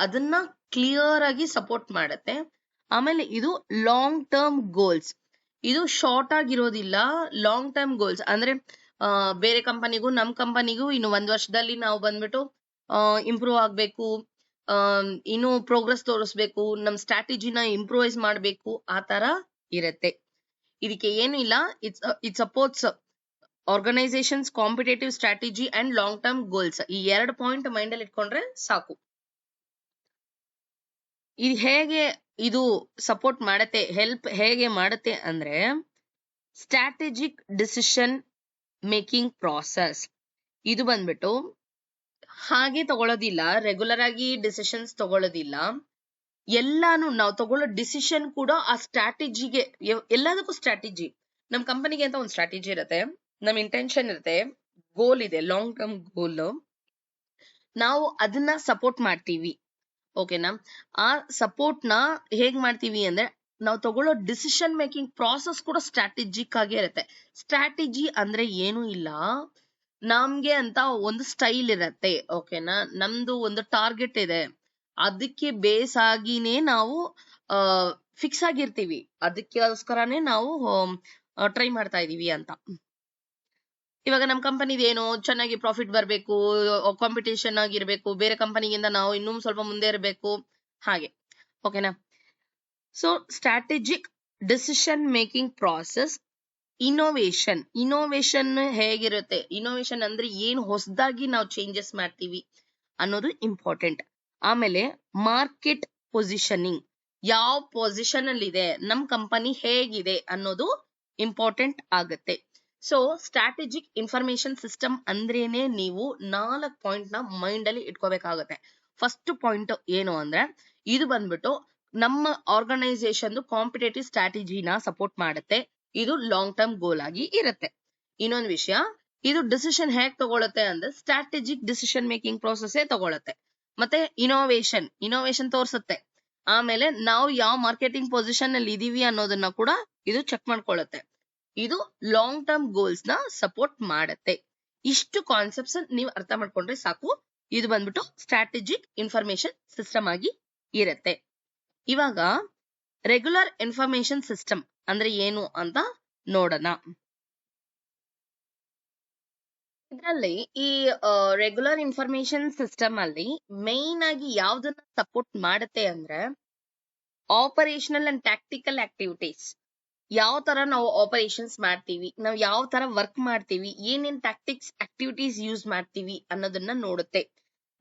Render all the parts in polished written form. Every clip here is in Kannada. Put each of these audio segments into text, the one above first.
ಅದನ್ನ ಕ್ಲಿಯರ್ ಆಗಿ ಸಪೋರ್ಟ್ ಮಾಡುತ್ತೆ. ಆಮೇಲೆ ಇದು ಲಾಂಗ್ ಟರ್ಮ್ ಗೋಲ್ಸ್, ಇದು ಶಾರ್ಟ್ ಆಗಿರೋದಿಲ್ಲ, ಲಾಂಗ್ ಟರ್ಮ್ ಗೋಲ್ಸ್ ಅಂದ್ರೆ ಬೇರೆ ಕಂಪನಿಗೂ ನಮ್ ಕಂಪನಿಗೂ ಇನ್ನು 1 ವರ್ಷದಲ್ಲಿ ನಾವು ಬಂದ್ಬಿಟ್ಟು ಇಂಪ್ರೂವ್ ಆಗ್ಬೇಕು, ಇನ್ನು ಪ್ರೋಗ್ರೆಸ್ ತೋರಿಸ್ಬೇಕು, ನಮ್ ಸ್ಟ್ರಾಟಜಿನ ಇಂಪ್ರೂವೈಸ್ ಮಾಡ್ಬೇಕು, ಆ ತರ ಇರತ್ತೆ. ಇದಕ್ಕೆ ಏನು ಇಲ್ಲ, it supports organisations competitive strategy and long term goals. ಈ 2 ಪಾಯಿಂಟ್ ಮೈಂಡ್ ಅಲ್ಲಿ ಇಟ್ಕೊಂಡ್ರೆ ಸಾಕು. ಇದು ಹೇಗೆ ಇದು ಸಪೋರ್ಟ್ ಮಾಡತ್ತೆ, ಹೆಲ್ಪ್ ಹೇಗೆ ಮಾಡತ್ತೆ ಅಂದ್ರೆ ಸ್ಟ್ರಾಟಜಿಕ್ ಡಿಸಿಷನ್ ಮೇಕಿಂಗ್ ಪ್ರಾಸೆಸ್. ಇದು ಬಂದ್ಬಿಟ್ಟು ಹಾಗೆ ತಗೊಳ್ಳೋದಿಲ್ಲ, ರೆಗ್ಯುಲರ್ ಆಗಿ ಡಿಸಿಷನ್ಸ್ ತಗೊಳ್ಳೋದಿಲ್ಲ. ಎಲ್ಲಾನು ನಾವು ತಗೊಳ್ಳೋ ಡಿಸಿಷನ್ ಕೂಡ ಆ ಸ್ಟ್ರಾಟಜಿಗೆ, ಎಲ್ಲದಕ್ಕೂ ಸ್ಟ್ರಾಟಜಿ. ನಮ್ ಕಂಪನಿಗೆ ಅಂತ ಒಂದು ಸ್ಟ್ರಾಟಜಿ ಇರುತ್ತೆ, ನಮ್ ಇಂಟೆನ್ಷನ್ ಇರುತ್ತೆ, ಗೋಲ್ ಇದೆ, ಲಾಂಗ್ ಟರ್ಮ್ ಗೋಲ್. ನಾವು ಅದನ್ನ ಸಪೋರ್ಟ್ ಮಾಡ್ತೀವಿ. ಓಕೆನಾ? ಆ ಸಪೋರ್ಟ್ ನ ಹೇಗ್ ಮಾಡ್ತೀವಿ ಅಂದ್ರೆ ನಾವು ತಗೊಳ್ಳೋ ಡಿಸಿಷನ್ ಮೇಕಿಂಗ್ ಪ್ರಾಸೆಸ್ ಕೂಡ ಸ್ಟ್ರಾಟಜಿಕ್ ಆಗಿ ಇರುತ್ತೆ. ಸ್ಟ್ರಾಟಜಿ ಅಂದ್ರೆ ಏನು ಇಲ್ಲ, ನಮ್ಗೆ ಅಂತ ಒಂದು ಸ್ಟೈಲ್ ಇರತ್ತೆ. ಓಕೆನಾ? ನಮ್ದು ಒಂದು ಟಾರ್ಗೆಟ್ ಇದೆ, ಅದಕ್ಕೆ ಬೇಸ್ ಆಗಿನೇ ನಾವು ಫಿಕ್ಸ್ ಆಗಿರ್ತೀವಿ, ಅದಕ್ಕೋಸ್ಕರನೇ ನಾವು ಟ್ರೈ ಮಾಡ್ತಾ ಇದೀವಿ ಅಂತ. ಇವಾಗ ನಮ್ ಕಂಪನಿದ ಏನು, ಚೆನ್ನಾಗಿ ಪ್ರಾಫಿಟ್ ಬರ್ಬೇಕು, ಕಾಂಪಿಟೇಷನ್ ಆಗಿರ್ಬೇಕು, ಬೇರೆ ಕಂಪನಿಗಿಂತ ನಾವು ಇನ್ನೂ ಸ್ವಲ್ಪ ಮುಂದೆ ಇರಬೇಕು, ಹಾಗೆ. ಓಕೆನಾ? So strategic decision making process. Innovation ಹೇಗಿರುತ್ತೆ, ಇನೋವೇಷನ್ ಅಂದ್ರೆ ಏನು ಹೊಸದಾಗಿ ನಾವು ಚೇಂಜಸ್ ಮಾಡ್ತೀವಿ ಅನ್ನೋದು ಇಂಪಾರ್ಟೆಂಟ್. ಆಮೇಲೆ ಮಾರ್ಕೆಟ್ ಪೊಸಿಷನಿಂಗ್, ಯಾವ ಪೊಸಿಷನ್ ಅಲ್ಲಿ ಇದೆ, ನಮ್ ಕಂಪನಿ ಹೇಗಿದೆ ಅನ್ನೋದು ಇಂಪಾರ್ಟೆಂಟ್ ಆಗುತ್ತೆ. ಸೊ ಸ್ಟ್ರಾಟಜಿಕ್ ಇನ್ಫಾರ್ಮೇಶನ್ ಸಿಸ್ಟಮ್ ಅಂದ್ರೇನೆ ನೀವು 4 ಪಾಯಿಂಟ್ ನ ಮೈಂಡ್ ಅಲ್ಲಿ ಇಟ್ಕೋಬೇಕಾಗುತ್ತೆ. ಫಸ್ಟ್ ಪಾಯಿಂಟ್ ಏನು ಅಂದ್ರೆ ಇದು ಬಂದ್ಬಿಟ್ಟು ನಮ್ಮ ಆರ್ಗನೈಸೇಷನ್ ಕಾಂಪಿಟೇಟಿವ್ ಸ್ಟ್ರಾಟಜಿನ ಸಪೋರ್ಟ್ ಮಾಡುತ್ತೆ, ಇದು ಲಾಂಗ್ ಟರ್ಮ್ ಗೋಲ್ ಆಗಿ ಇರುತ್ತೆ. ಇನ್ನೊಂದು ವಿಷಯ, ಇದು ಡಿಸಿಷನ್ ಹೇಗ್ ತಗೊಳುತ್ತೆ ಅಂದ್ರೆ ಸ್ಟ್ರಾಟಜಿಕ್ ಡಿಸಿಷನ್ ಮೇಕಿಂಗ್ ಪ್ರೋಸೆಸ್ ತಗೊಳುತ್ತೆ. ಮತ್ತೆ ಇನೋವೇಷನ್ ತೋರಿಸುತ್ತೆ. ಆಮೇಲೆ ನಾವು ಯಾವ ಮಾರ್ಕೆಟಿಂಗ್ ಪೊಸಿಷನ್ ಅಲ್ಲಿ ಇದೀವಿ ಅನ್ನೋದನ್ನ ಕೂಡ ಇದು ಚೆಕ್ ಮಾಡ್ಕೊಳ್ಳುತ್ತೆ. ಇದು ಲಾಂಗ್ ಟರ್ಮ್ ಗೋಲ್ಸ್ ನ ಸಪೋರ್ಟ್ ಮಾಡುತ್ತೆ. ಇಷ್ಟು ಕಾನ್ಸೆಪ್ಟ್ಸ್ ನೀವು ಅರ್ಥ ಮಾಡ್ಕೊಂಡ್ರೆ ಸಾಕು. ಇದು ಬಂದ್ಬಿಟ್ಟು ಸ್ಟ್ರಾಟಜಿಕ್ ಇನ್ಫಾರ್ಮೇಶನ್ ಸಿಸ್ಟಮ್ ಆಗಿ ಇರುತ್ತೆ. ಇವಾಗ ರೆಗ್ಯುಲರ್ ಇನ್ಫಾರ್ಮೇಶನ್ ಸಿಸ್ಟಮ್ ಅಂದ್ರೆ ಏನು ಅಂತ ನೋಡೋಣ. ಇದರಲ್ಲಿ ಈ ರೆಗ್ಯುಲರ್ ಇನ್ಫಾರ್ಮೇಶನ್ ಸಿಸ್ಟಮ್ ಅಲ್ಲಿ ಮೇನ್ ಆಗಿ ಯಾವ್ದನ್ನ ಸಪೋರ್ಟ್ ಮಾಡುತ್ತೆ ಅಂದ್ರೆ ಆಪರೇಷನಲ್ ಅಂಡ್ ಟ್ಯಾಕ್ಟಿಕಲ್ ಆಕ್ಟಿವಿಟೀಸ್. ಯಾವ ತರ ನಾವು ಆಪರೇಷನ್ಸ್ ಮಾಡ್ತೀವಿ, ನಾವು ಯಾವ ತರ ವರ್ಕ್ ಮಾಡ್ತೀವಿ, ಏನೇನ್ ಟ್ಯಾಕ್ಟಿಕ್ಸ್ ಆಕ್ಟಿವಿಟೀಸ್ ಯೂಸ್ ಮಾಡ್ತೀವಿ ಅನ್ನೋದನ್ನ ನೋಡುತ್ತೆ.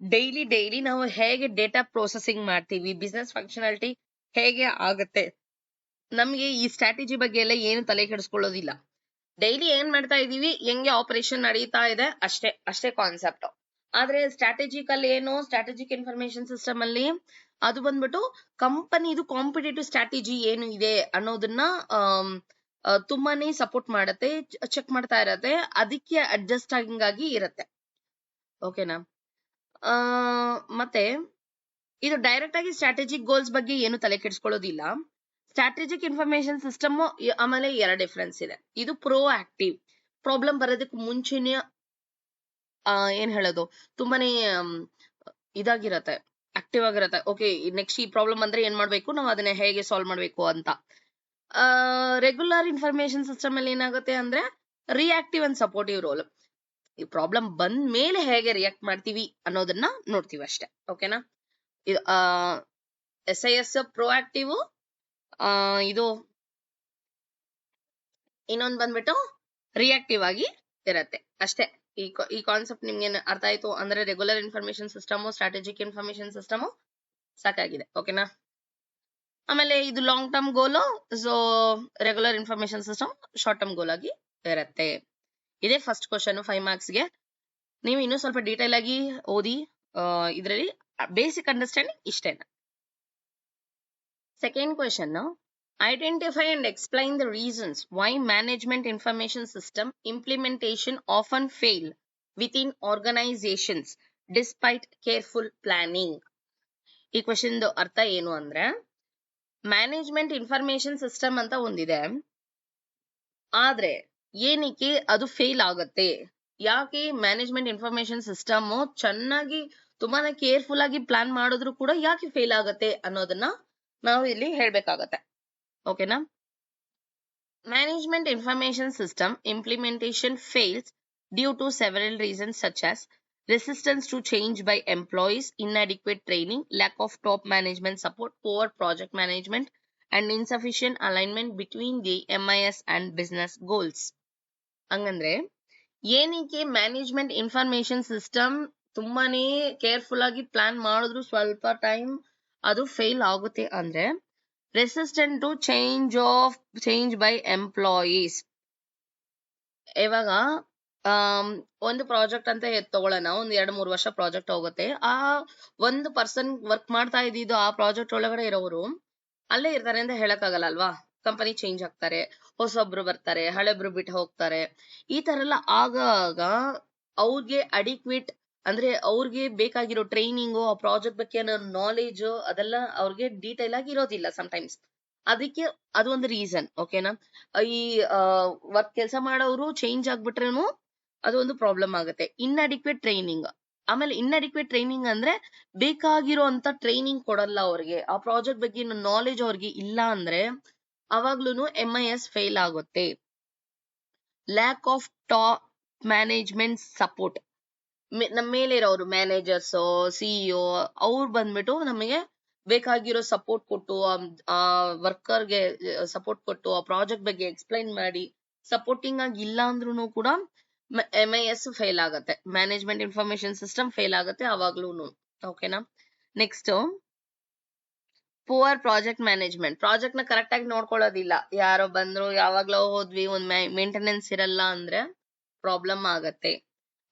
ಡೈಲಿ ನಾವು ಹೇಗೆ ಡೇಟಾ ಪ್ರೊಸೆಸಿಂಗ್ ಮಾಡ್ತೀವಿ, ಬಿಸ್ನೆಸ್ ಫಂಕ್ಷನಾಲಿಟಿ ಹೇಗೆ ಆಗುತ್ತೆ, ನಮ್ಗೆ ಈ ಸ್ಟ್ರಾಟಜಿ ಬಗ್ಗೆ ಎಲ್ಲ ಏನು ತಲೆ ಕೆಡಿಸ್ಕೊಳ್ಳೋದಿಲ್ಲ. ಡೈಲಿ ಏನ್ ಮಾಡ್ತಾ ಇದೀವಿ, ಹೆಂಗೆ ಆಪರೇಷನ್ ನಡೀತಾ ಇದೆ, ಅಷ್ಟೇ ಕಾನ್ಸೆಪ್ಟ್. ಆದ್ರೆ ಸ್ಟ್ರಾಟಜಿಕ್ ಅಲ್ಲಿ ಏನು, ಸ್ಟ್ರಾಟಜಿಕ್ ಇನ್ಫಾರ್ಮೇಶನ್ ಸಿಸ್ಟಮ್ ಅಲ್ಲಿ ಅದು ಬಂದ್ಬಿಟ್ಟು ಕಂಪನಿದು ಕಾಂಪಿಟೇಟಿವ್ ಸ್ಟ್ರಾಟಜಿ ಏನು ಇದೆ ಅನ್ನೋದನ್ನ ತುಂಬಾನೇ ಸಪೋರ್ಟ್ ಮಾಡತ್ತೆ, ಚೆಕ್ ಮಾಡ್ತಾ ಇರತ್ತೆ, ಅದಕ್ಕೆ ಅಡ್ಜಸ್ಟ್ ಆಗಿ ಇರತ್ತೆ. ಓಕೆನಾ? ಮತ್ತೆ ಇದು ಡೈರೆಕ್ಟ್ ಆಗಿ ಸ್ಟ್ರಾಟಜಿಕ್ ಗೋಲ್ಸ್ ಬಗ್ಗೆ ಏನು ತಲೆ ಕೆಡಿಸ್ಕೊಳ್ಳೋದಿಲ್ಲ. ಸ್ಟ್ರಾಟಜಿಕ್ ಇನ್ಫಾರ್ಮೇಶನ್ ಸಿಸ್ಟಮ್ ಆಮೇಲೆ 2 ಡಿಫ್ರೆನ್ಸ್ ಇದೆ. ಇದು ಪ್ರೋ ಆಕ್ಟಿವ್, ಪ್ರಾಬ್ಲಮ್ ಬರೋದಕ್ಕೆ ಮುಂಚೆನೆ ಏನ್ ಹೇಳೋದು, ತುಂಬಾನೇ ಇದಾಗಿರತ್ತೆ, ಆಕ್ಟಿವ್ ಆಗಿರತ್ತೆ. ಓಕೆ, ನೆಕ್ಸ್ಟ್ ಈ ಪ್ರಾಬ್ಲಮ್ ಅಂದ್ರೆ ಏನ್ ಮಾಡ್ಬೇಕು, ನಾವು ಅದನ್ನ ಹೇಗೆ ಸಾಲ್ವ್ ಮಾಡ್ಬೇಕು ಅಂತ. ರೆಗ್ಯುಲರ್ ಇನ್ಫಾರ್ಮೇಶನ್ ಸಿಸ್ಟಮ್ ಅಲ್ಲಿ ಏನಾಗುತ್ತೆ ಅಂದ್ರೆ ರಿಯಾಕ್ಟಿವ್ ಅಂಡ್ ಸಪೋರ್ಟಿವ್ ರೋಲ್. ಈ ಪ್ರಾಬ್ಲಮ್ ಬಂದ ಮೇಲೆ ಹೇಗೆ ರಿಯಾಕ್ಟ್ ಮಾಡ್ತೀವಿ ಅನ್ನೋದನ್ನ ನೋಡ್ತೀವಿ ಅಷ್ಟೇ. ಓಕೆನಾ? ಇದು SIS ಪ್ರೋ ಆಕ್ಟಿವ್, ಇದು ಇನ್ನೊಂದು ಬಂದ್ಬಿಟ್ಟು ರಿಯಾಕ್ಟಿವ್ ಆಗಿ ಇರತ್ತೆ ಅಷ್ಟೇ. ಈ ಕಾನ್ಸೆಪ್ಟ್ ನಿಮ್ಗೆ ಅರ್ಥ ಆಯ್ತು ಅಂದ್ರೆ regular information system, strategic information system ಸಾಕಾಗಿದೆ. ಓಕೆನಾ? ಆಮೇಲೆ ಇದು long term goal, so regular information system short term goal ಆಗಿ ಇರತ್ತೆ. ಇದೇ ಫಸ್ಟ್ ಕ್ವಶನ್ 5 marks ಗೆ. ನೀವು ಇನ್ನೂ ಸ್ವಲ್ಪ ಡೀಟೇಲ್ ಆಗಿ ಓದಿ, ಇದರಲ್ಲಿ ಬೇಸಿಕ್ ಅಂಡರ್ಸ್ಟ್ಯಾಂಡಿಂಗ್ ಇಷ್ಟೇನ. Second question, identify and explain the reasons why management information system implementation often fail within organizations despite careful planning. ಈ ಕ್ವಶನ್ ಅರ್ಥ ಏನು ಅಂದ್ರೆ, ಮ್ಯಾನೇಜ್ಮೆಂಟ್ ಇನ್ಫಾರ್ಮೇಶನ್ ಸಿಸ್ಟಮ್ ಅಂತ ಒಂದಿದೆ, ಆದ್ರೆ ಏನಕ್ಕೆ ಅದು ಫೇಲ್ ಆಗುತ್ತೆ ಯಾಕೆ ಮ್ಯಾನೇಜ್ಮೆಂಟ್ ಇನ್ಫಾರ್ಮೇಶನ್ ಸಿಸ್ಟಮ್ ಚೆನ್ನಾಗಿ ತುಂಬಾನೇ ಕೇರ್ಫುಲ್ ಆಗಿ ಪ್ಲಾನ್ ಮಾಡಿದ್ರು ಕೂಡ ಯಾಕೆ ಫೇಲ್ ಆಗತ್ತೆ ಅನ್ನೋದನ್ನ ನಾವು ಇಲ್ಲಿ ಹೇಳ್ಬೇಕಾಗತ್ತೆ. ಓಕೆನಾ? Management information system implementation fails due to several reasons such as resistance to change by employees, inadequate training, lack of top management support, poor project management, and insufficient alignment between the MIS and business goals. ಹಂಗಂದ್ರೆ ಏನಕ್ಕೆ ಮ್ಯಾನೇಜ್ಮೆಂಟ್ ಇನ್ಫಾರ್ಮೇಶನ್ ಸಿಸ್ಟಮ್ ತುಂಬಾನೇ ಕೇರ್ಫುಲ್ ಆಗಿ ಪ್ಲಾನ್ ಮಾಡಿದ್ರು ಸ್ವಲ್ಪ ಟೈಮ್ ಅದು ಫೇಲ್ ಆಗುತ್ತೆ ಅಂದ್ರೆ resistant to change by employees. ಇವಾಗ ಒಂದು ಪ್ರಾಜೆಕ್ಟ್ ಅಂತ ತಗೊಳ್ಳೋಣ, ಒಂದ್ 2-3 ವರ್ಷ ಪ್ರಾಜೆಕ್ಟ್ ಹೋಗುತ್ತೆ. ಆ ಒಂದು ಪರ್ಸನ್ ವರ್ಕ್ ಮಾಡ್ತಾ ಇದ್ದಿದ್ದು ಆ ಪ್ರಾಜೆಕ್ಟ್ ಒಳಗಡೆ ಇರೋರು ಅಲ್ಲೇ ಇರ್ತಾರೆ ಅಂತ ಹೇಳಕ್ಕಾಗಲ್ಲ ಅಲ್ವಾ. ಕಂಪನಿ ಚೇಂಜ್ ಆಗ್ತಾರೆ, ಹೊಸೊಬ್ರು ಬರ್ತಾರೆ, ಹಳೆಬ್ರು ಬಿಟ್ಟು ಹೋಗ್ತಾರೆ. ಈ ತರ ಎಲ್ಲ ಆಗಾಗ ಅವ್ರಿಗೆ ಅಡಿಕ್ವೇಟ್ ಅಂದ್ರೆ ಅವ್ರಿಗೆ ಬೇಕಾಗಿರೋ ಟ್ರೈನಿಂಗು, ಆ ಪ್ರಾಜೆಕ್ಟ್ ಬಗ್ಗೆ ನಾಲೆಜ್ ಅದೆಲ್ಲ ಅವ್ರಿಗೆ ಡೀಟೇಲ್ ಆಗಿ ಇರೋದಿಲ್ಲ ಸಮಟೈಮ್ಸ್. ಅದಕ್ಕೆ ಅದು ಒಂದು ರೀಸನ್. ಓಕೆನಾ? ಈ ವರ್ಕ್ ಕೆಲಸ ಮಾಡೋರು ಚೇಂಜ್ ಆಗ್ಬಿಟ್ರೇನು ಅದು ಒಂದು ಪ್ರಾಬ್ಲಮ್ ಆಗುತ್ತೆ. Inadequate training. ಆಮೇಲೆ ಇನ್ಅಡಿಕ್ವೇಟ್ ಟ್ರೈನಿಂಗ್ ಅಂದ್ರೆ ಬೇಕಾಗಿರೋ ಅಂತ ಟ್ರೈನಿಂಗ್ ಕೊಡಲ್ಲ ಅವ್ರಿಗೆ, ಆ ಪ್ರಾಜೆಕ್ಟ್ ಬಗ್ಗೆ ನಾಲೆಜ್ ಅವ್ರಿಗೆ ಇಲ್ಲ ಅಂದ್ರೆ ಅವಾಗ್ಲೂ MIS ಫೇಲ್ ಆಗುತ್ತೆ. Lack of top management support. ನಮ್ಮ ಮೇಲೆ ಇರೋರು ಮ್ಯಾನೇಜರ್ಸ್, CEO ಅವ್ರು ಬಂದ್ಬಿಟ್ಟು ನಮಗೆ ಬೇಕಾಗಿರೋ ಸಪೋರ್ಟ್ ಕೊಟ್ಟು, ಆ ವರ್ಕರ್ಗೆ ಸಪೋರ್ಟ್ ಕೊಟ್ಟು, ಆ ಪ್ರಾಜೆಕ್ಟ್ ಬಗ್ಗೆ ಎಕ್ಸ್ಪ್ಲೈನ್ ಮಾಡಿ ಸಪೋರ್ಟಿಂಗ್ ಆಗಿ ಇಲ್ಲ ಅಂದ್ರೂ ಕೂಡ MIS ಫೇಲ್ ಆಗತ್ತೆ. ಮ್ಯಾನೇಜ್ಮೆಂಟ್ ಇನ್ಫಾರ್ಮೇಶನ್ ಸಿಸ್ಟಮ್ ಫೇಲ್ ಆಗತ್ತೆ ಅವಾಗ್ಲೂ. ಓಕೆನಾ? Next, poor project management. Project ನ ಕರೆಕ್ಟ್ ಆಗಿ ನೋಡ್ಕೊಳ್ಳೋದಿಲ್ಲ, ಯಾರೋ ಬಂದ್ರು ಯಾವಾಗ್ಲೋ ಹೋದ್ವಿ, ಒಂದ್ ಮೇಂಟೆನೆನ್ಸ್ ಇರಲ್ಲ ಅಂದ್ರೆ ಪ್ರಾಬ್ಲಮ್ ಆಗತ್ತೆ.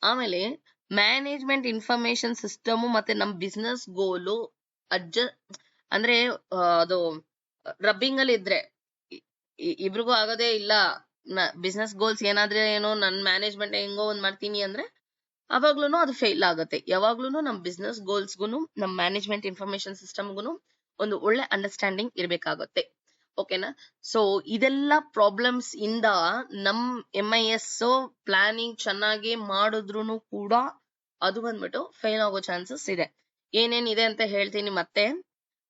ಆಮೇಲೆ ಮ್ಯಾನೇಜ್ಮೆಂಟ್ ಇನ್ಫಾರ್ಮೇಶನ್ ಸಿಸ್ಟಮ್ ಮತ್ತೆ ನಮ್ ಬಿಸ್ನೆಸ್ ಗೋಲು ಅಂದ್ರೆ ಅದು ರಬ್ಬಿಂಗ್ ಅಲ್ಲಿ ಇದ್ರೆ ಇಬ್ರಿಗೂ ಆಗೋದೇ ಇಲ್ಲ. ಬಿಸ್ನೆಸ್ ಗೋಲ್ಸ್ ಏನಾದ್ರೆ ಏನೋ ನನ್ ಮ್ಯಾನೇಜ್ಮೆಂಟ್ ಹೆಂಗೋ ಒಂದ್ ಮಾಡ್ತೀನಿ ಅಂದ್ರೆ ಅವಾಗ್ಲೂ ಅದು ಫೇಲ್ ಆಗುತ್ತೆ. ಯಾವಾಗ್ಲೂ ನಮ್ ಬಿಸ್ನೆಸ್ ಗೋಲ್ಸ್ಗುನು ನಮ್ ಮ್ಯಾನೇಜ್ಮೆಂಟ್ ಇನ್ಫಾರ್ಮೇಶನ್ ಸಿಸ್ಟಮ್ಗುನು ಒಂದು ಒಳ್ಳೆ ಅಂಡರ್ಸ್ಟ್ಯಾಂಡಿಂಗ್ ಇರ್ಬೇಕಾಗುತ್ತೆ. ಓಕೆನಾ? ಸೊ ಇದೆಲ್ಲ ಪ್ರಾಬ್ಲಮ್ಸ್ ಇಂದ ನಮ್ MIS ಪ್ಲಾನಿಂಗ್ ಚೆನ್ನಾಗಿ ಮಾಡಿದ್ರು ಕೂಡ ಅದು ಬಂದ್ಬಿಟ್ಟು ಫೇಲ್ ಆಗೋ ಚಾನ್ಸಸ್ ಇದೆ. ಏನೇನಿದೆ ಅಂತ ಹೇಳ್ತೀನಿ ಮತ್ತೆ.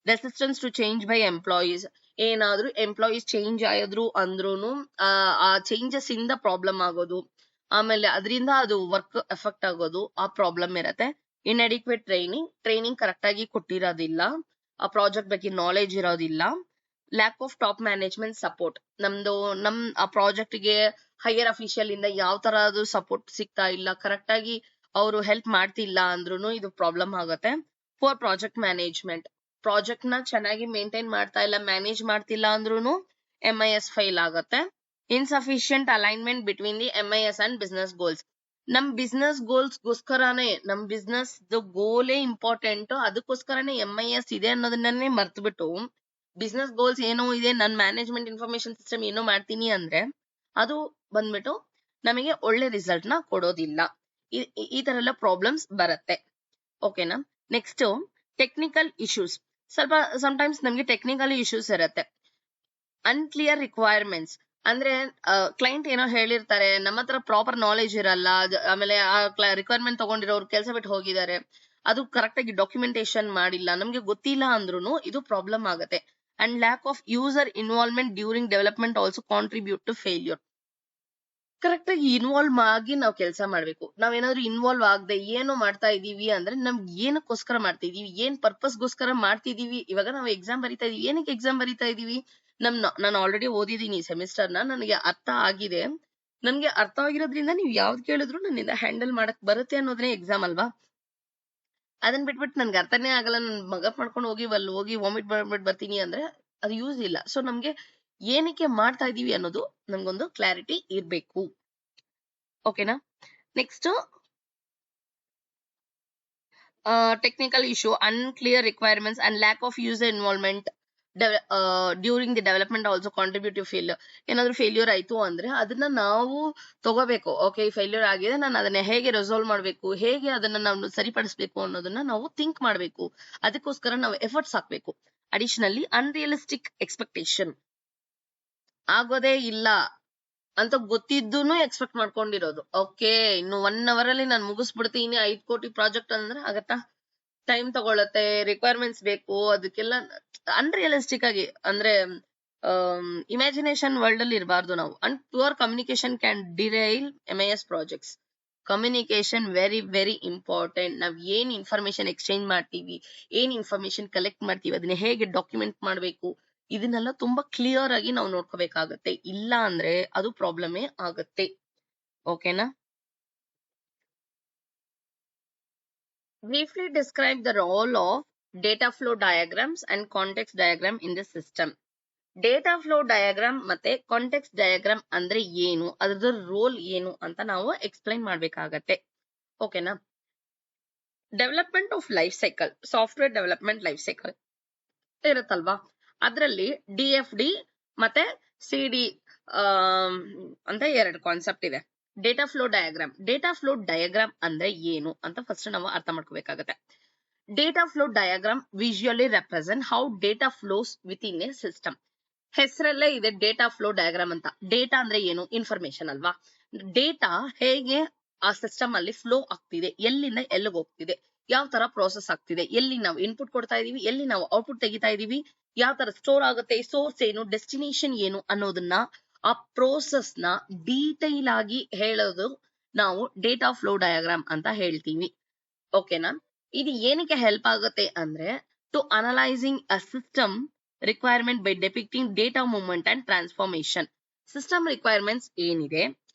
Resistance to change by employees. ಏನಾದ್ರೂ ಎಂಪ್ಲಾಯೀಸ್ ಚೇಂಜ್ ಆದ್ರು ಅಂದ್ರೂನು ಆ ಚೇಂಜಸ್ ಇಂದ ಪ್ರಾಬ್ಲಮ್ ಆಗೋದು, ಆಮೇಲೆ ಅದರಿಂದ ಅದು ವರ್ಕ್ ಎಫೆಕ್ಟ್ ಆಗೋದು, ಆ ಪ್ರಾಬ್ಲಮ್ ಇರತ್ತೆ. ಇನ್ಅಡಿಕ್ವೇಟ್ ಟ್ರೈನಿಂಗ್ ಕರೆಕ್ಟ್ ಆಗಿ ಕೊಟ್ಟಿರೋದಿಲ್ಲ, ಆ ಪ್ರಾಜೆಕ್ಟ್ ಬಗ್ಗೆ ನಾಲೆಜ್ ಇರೋದಿಲ್ಲ. Lack of top management support. ನಮ್ ಆ ಪ್ರಾಜೆಕ್ಟ್ ಗೆ ಹೈಯರ್ ಅಫಿಷಿಯಲ್ ಇಂದ ಯಾವ ತರ ಸಪೋರ್ಟ್ ಸಿಗ್ತಾ ಇಲ್ಲ, ಕರೆಕ್ಟ್ ಆಗಿ ಅವರು ಹೆಲ್ಪ್ ಮಾಡ್ತಿಲ್ಲ ಅಂದ್ರೂ ಇದು ಪ್ರಾಬ್ಲಮ್ ಆಗುತ್ತೆ. For project management. ಪ್ರಾಜೆಕ್ಟ್ ನ ಚೆನ್ನಾಗಿ ಮೇಂಟೈನ್ ಮಾಡ್ತಾ ಇಲ್ಲ, ಮ್ಯಾನೇಜ್ ಮಾಡ್ತಿಲ್ಲ ಅಂದ್ರೂ MIS ಫೈಲ್ ಆಗುತ್ತೆ. Insufficient alignment between the MIS and business goals. ನಮ್ ಬಿಸ್ನೆಸ್ ಗೋಲ್ಸ್ಗೋಸ್ಕರನೇ, ನಮ್ ಬಿಸ್ನೆಸ್ ಗೋಲೇ ಇಂಪಾರ್ಟೆಂಟ್, ಅದಕ್ಕೋಸ್ಕರನೇ MIS ಇದೆ ಅನ್ನೋದನ್ನೇ ಮರ್ತ್ಬಿಟ್ಟು ಬಿಸ್ನೆಸ್ ಗೋಲ್ಸ್ ಏನೋ ಇದೆ, ನನ್ ಮ್ಯಾನೇಜ್ಮೆಂಟ್ ಇನ್ಫಾರ್ಮೇಶನ್ ಸಿಸ್ಟಮ್ ಏನೋ ಮಾಡ್ತೀನಿ ಅಂದ್ರೆ ಅದು ಬಂದ್ಬಿಟ್ಟು ನಮಗೆ ಒಳ್ಳೆ ರಿಸಲ್ಟ್ ನ ಕೊಡೋದಿಲ್ಲ. ಈ ತರ ಎಲ್ಲ ಪ್ರಾಬ್ಲಮ್ಸ್ ಬರುತ್ತೆ. ಓಕೆನಾ? Next, technical issues. ಸಮ್ಟೈಮ್ಸ್ ನಮ್ಗೆ ಟೆಕ್ನಿಕಲ್ ಇಶ್ಯೂಸ್ ಇರುತ್ತೆ. ಅನ್ಕ್ಲಿಯರ್ ರಿಕ್ವೈರ್ಮೆಂಟ್ಸ್ ಅಂದ್ರೆ ಕ್ಲೈಂಟ್ ಏನೋ ಹೇಳಿರ್ತಾರೆ, ನಮ್ಮ ಹತ್ರ ಪ್ರಾಪರ್ ನಾಲೆಜ್ ಇರಲ್ಲ, ಆಮೇಲೆ ಆ ರಿಕ್ವೈರ್ಮೆಂಟ್ ತಗೊಂಡಿರೋರು ಕೆಲಸ ಬಿಟ್ಟು ಹೋಗಿದ್ದಾರೆ, ಅದು ಕರೆಕ್ಟ್ ಆಗಿ ಡಾಕ್ಯುಮೆಂಟೇಶನ್ ಮಾಡಿಲ್ಲ, ನಮ್ಗೆ ಗೊತ್ತಿಲ್ಲ ಅಂದ್ರೂ ಇದು ಪ್ರಾಬ್ಲಮ್ ಆಗುತ್ತೆ. And lack of user involvement during development also contribute to failure. Correct ಆಗಿ ಇನ್ವಾಲ್ವ್ ಆಗಿ ನಾವು ಕೆಲಸ ಮಾಡ್ಬೇಕು. ನಾವೇನಾದ್ರೂ ಇನ್ವಾಲ್ವ್ ಆಗದೆ ಏನೋ ಮಾಡ್ತಾ ಇದೀವಿ ಅಂದ್ರೆ ನಮ್ಗೆ ಏನಕ್ಕೋಸ್ಕರ ಮಾಡ್ತಾ ಇದೀವಿ, ಏನ್ ಪರ್ಪಸ್ಗೋಸ್ಕರ ಮಾಡ್ತಿದೀವಿ. ಇವಾಗ ನಾವು ಎಕ್ಸಾಮ್ ಬರೀತಾ ಇದೀವಿ, ಏನಕ್ಕೆ ಎಕ್ಸಾಮ್ ಬರೀತಾ ಇದೀವಿ? ನಾನು ಆಲ್ರೆಡಿ ಓದಿದೀನಿ ಸೆಮಿಸ್ಟರ್ ನ, ನನಗೆ ಅರ್ಥ ಆಗಿದೆ, ನನ್ಗೆ ಅರ್ಥ ಆಗಿರೋದ್ರಿಂದ ನೀವು ಯಾವ್ದು ಕೇಳಿದ್ರು ನನ್ನಿಂದ ಹ್ಯಾಂಡಲ್ ಮಾಡಕ್ ಬರುತ್ತೆ ಅನ್ನೋದನ್ನೇ ಎಕ್ಸಾಮ್ ಅಲ್ವಾ. ಅದನ್ನ ಬಿಟ್ಬಿಟ್ಟು ನನ್ಗೆ ಅರ್ಥನೇ ಆಗಲ್ಲ, ನನ್ ಮಗಪ್ ಮಾಡ್ಕೊಂಡು ಹೋಗಿ ವಾಮಿಟ್ ಮಾಡ್ಬಿಟ್ಟು ಬರ್ತೀನಿ ಅಂದ್ರೆ ಅದು ಯೂಸ್ ಇಲ್ಲ. ಸೊ ನಮ್ಗೆ ಏನಕ್ಕೆ ಮಾಡ್ತಾ ಇದೀವಿ ಅನ್ನೋದು ನಮ್ಗೊಂದು ಕ್ಲಾರಿಟಿ ಇರ್ಬೇಕು. ಓಕೆನಾ? Next, technical issue, unclear requirements and lack of user involvement during the development also contribute to failure. ಏನಾದ್ರು ಫೇಲ್ಯೂರ್ ಆಯ್ತು ಅಂದ್ರೆ ಅದನ್ನ ನಾವು ತಗೋಬೇಕು. ಓಕೆ, ಫೇಲ್ಯೂರ್ ಆಗಿದೆ, ನಾನು ಅದನ್ನ ಹೇಗೆ ರೆಸಾಲ್ವ್ ಮಾಡ್ಬೇಕು, ಹೇಗೆ ಅದನ್ನ ನಾವು ಸರಿಪಡಿಸ್ಬೇಕು ಅನ್ನೋದನ್ನ ನಾವು ಥಿಂಕ್ ಮಾಡ್ಬೇಕು. ಅದಕ್ಕೋಸ್ಕರ ನಾವು ಎಫರ್ಟ್ಸ್ ಹಾಕ್ಬೇಕು. Additionally, unrealistic expectation. ಆಗೋದೇ ಇಲ್ಲ, ಅಂತ ಗೊತ್ತಿದ್ದೂನು ಎಕ್ಸ್ಪೆಕ್ಟ್ ಮಾಡ್ಕೊಂಡಿರೋದು. ಓಕೆ, ಇನ್ನು 1 hour ಅಲ್ಲಿ ನಾನು ಮುಗಿಸ್ಬಿಡ್ತೀನಿ 5 ಕೋಟಿ ಪ್ರಾಜೆಕ್ಟ್ ಅಂದ್ರೆ ಆಗತ್ತಾ? ಟೈಮ್ ತಗೊಳತ್ತೆ, ರಿಕ್ವೈರ್ಮೆಂಟ್ಸ್ ಬೇಕು, ಅದಕ್ಕೆಲ್ಲ ಅನ್ರಿಯಲಿಸ್ಟಿಕ್ ಆಗಿ ಅಂದ್ರೆ ಇಮ್ಯಾಜಿನೇಷನ್ ವರ್ಲ್ಡ್ ಅಲ್ಲಿ ಇರಬಾರ್ದು ನಾವು. And poor communication can derail MIS projects. Communication very very important. ನಾವ್ ಏನ್ ಇನ್ಫಾರ್ಮೇಶನ್ ಎಕ್ಸ್ಚೇಂಜ್ ಮಾಡ್ತೀವಿ, ಏನ್ ಇನ್ಫಾರ್ಮೇಶನ್ ಕಲೆಕ್ಟ್ ಮಾಡ್ತೀವಿ, ಅದನ್ನ ಹೇಗೆ ಡಾಕ್ಯುಮೆಂಟ್ ಮಾಡ್ಬೇಕು, ಇದನ್ನೆಲ್ಲ ತುಂಬಾ ಕ್ಲಿಯರ್ ಆಗಿ ನಾವು ನೋಡ್ಕೋಬೇಕಾಗತ್ತೆ. ಇಲ್ಲ ಅಂದ್ರೆ ಅದು ಪ್ರಾಬ್ಲಮೇ ಆಗತ್ತೆ. ಓಕೆನಾ? Briefly describe the role of data flow diagrams and context diagram in the system. Data flow diagram ಮತ್ತೆ ಕಾಂಟೆಕ್ಸ್ಟ್ ಡಯಾಗ್ರಾಮ್ ಅಂದ್ರೆ ಏನು, ಅದ್ರದ್ದು ರೋಲ್ ಏನು ಅಂತ ನಾವು ಎಕ್ಸ್ಪ್ಲೈನ್ ಮಾಡ್ಬೇಕಾಗತ್ತೆ. ಓಕೆನಾ? Development of life cycle, software development life cycle ಇರುತ್ತಲ್ವಾ, ಅದರಲ್ಲಿ DFD ಮತ್ತೆ CD ಅಂತ 2 ಕಾನ್ಸೆಪ್ಟ್ ಇದೆ. ಡೇಟಾ ಫ್ಲೋ ಡಯಾಗ್ರಾಮ್ ಅಂದ್ರೆ ಏನು ಅಂತ ಫಸ್ಟ್ ನಾವು ಅರ್ಥ ಮಾಡ್ಕೋಬೇಕಾಗತ್ತೆ. Data flow diagram visually represent how data flows with in a system. ಹೆಸರಲ್ಲೇ ಇದೆ ಡೇಟಾ ಫ್ಲೋ ಡಯಾಗ್ರಾಮ್ ಅಂತ. ಡೇಟಾ ಅಂದ್ರೆ ಏನು? ಇನ್ಫಾರ್ಮೇಶನ್ ಅಲ್ವಾ. ಡೇಟಾ ಹೇಗೆ ಆ ಸಿಸ್ಟಮ್ ಅಲ್ಲಿ ಫ್ಲೋ ಆಗ್ತಿದೆ, ಎಲ್ಲಿಂದ ಎಲ್ಲಿಗೆ ಹೋಗ್ತಿದೆ, ಯಾವ ತರ ಪ್ರೋಸೆಸ್ ಆಗ್ತಿದೆ, ಎಲ್ಲಿ ನಾವು ಇನ್ಪುಟ್ ಕೊಡ್ತಾ ಇದೀವಿ, ಎಲ್ಲಿ ನಾವು ಔಟ್ಪುಟ್ ತೆಗಿತಾ ಇದೀವಿ, ಯಾವ ತರ ಸ್ಟೋರ್ ಆಗುತ್ತೆ, ಸೋರ್ಸ್ ಏನು, ಡೆಸ್ಟಿನೇಷನ್ ಏನು ಅನ್ನೋದನ್ನ, ಆ ಪ್ರೋಸೆಸ್ ನ ಡೀಟೈಲ್ ಆಗಿ ಹೇಳೋದು ನಾವು ಡೇಟಾ ಫ್ಲೋ ಡಯಾಗ್ರಾಮ್ ಅಂತ ಹೇಳ್ತೀವಿ. ಓಕೆನಾ? ಇದು ಏನಕ್ಕೆ ಹೆಲ್ಪ್ ಆಗುತ್ತೆ ಅಂದ್ರೆ to analysing a system requirement by depicting data movement and transformation. System requirements ಏನಿದೆ,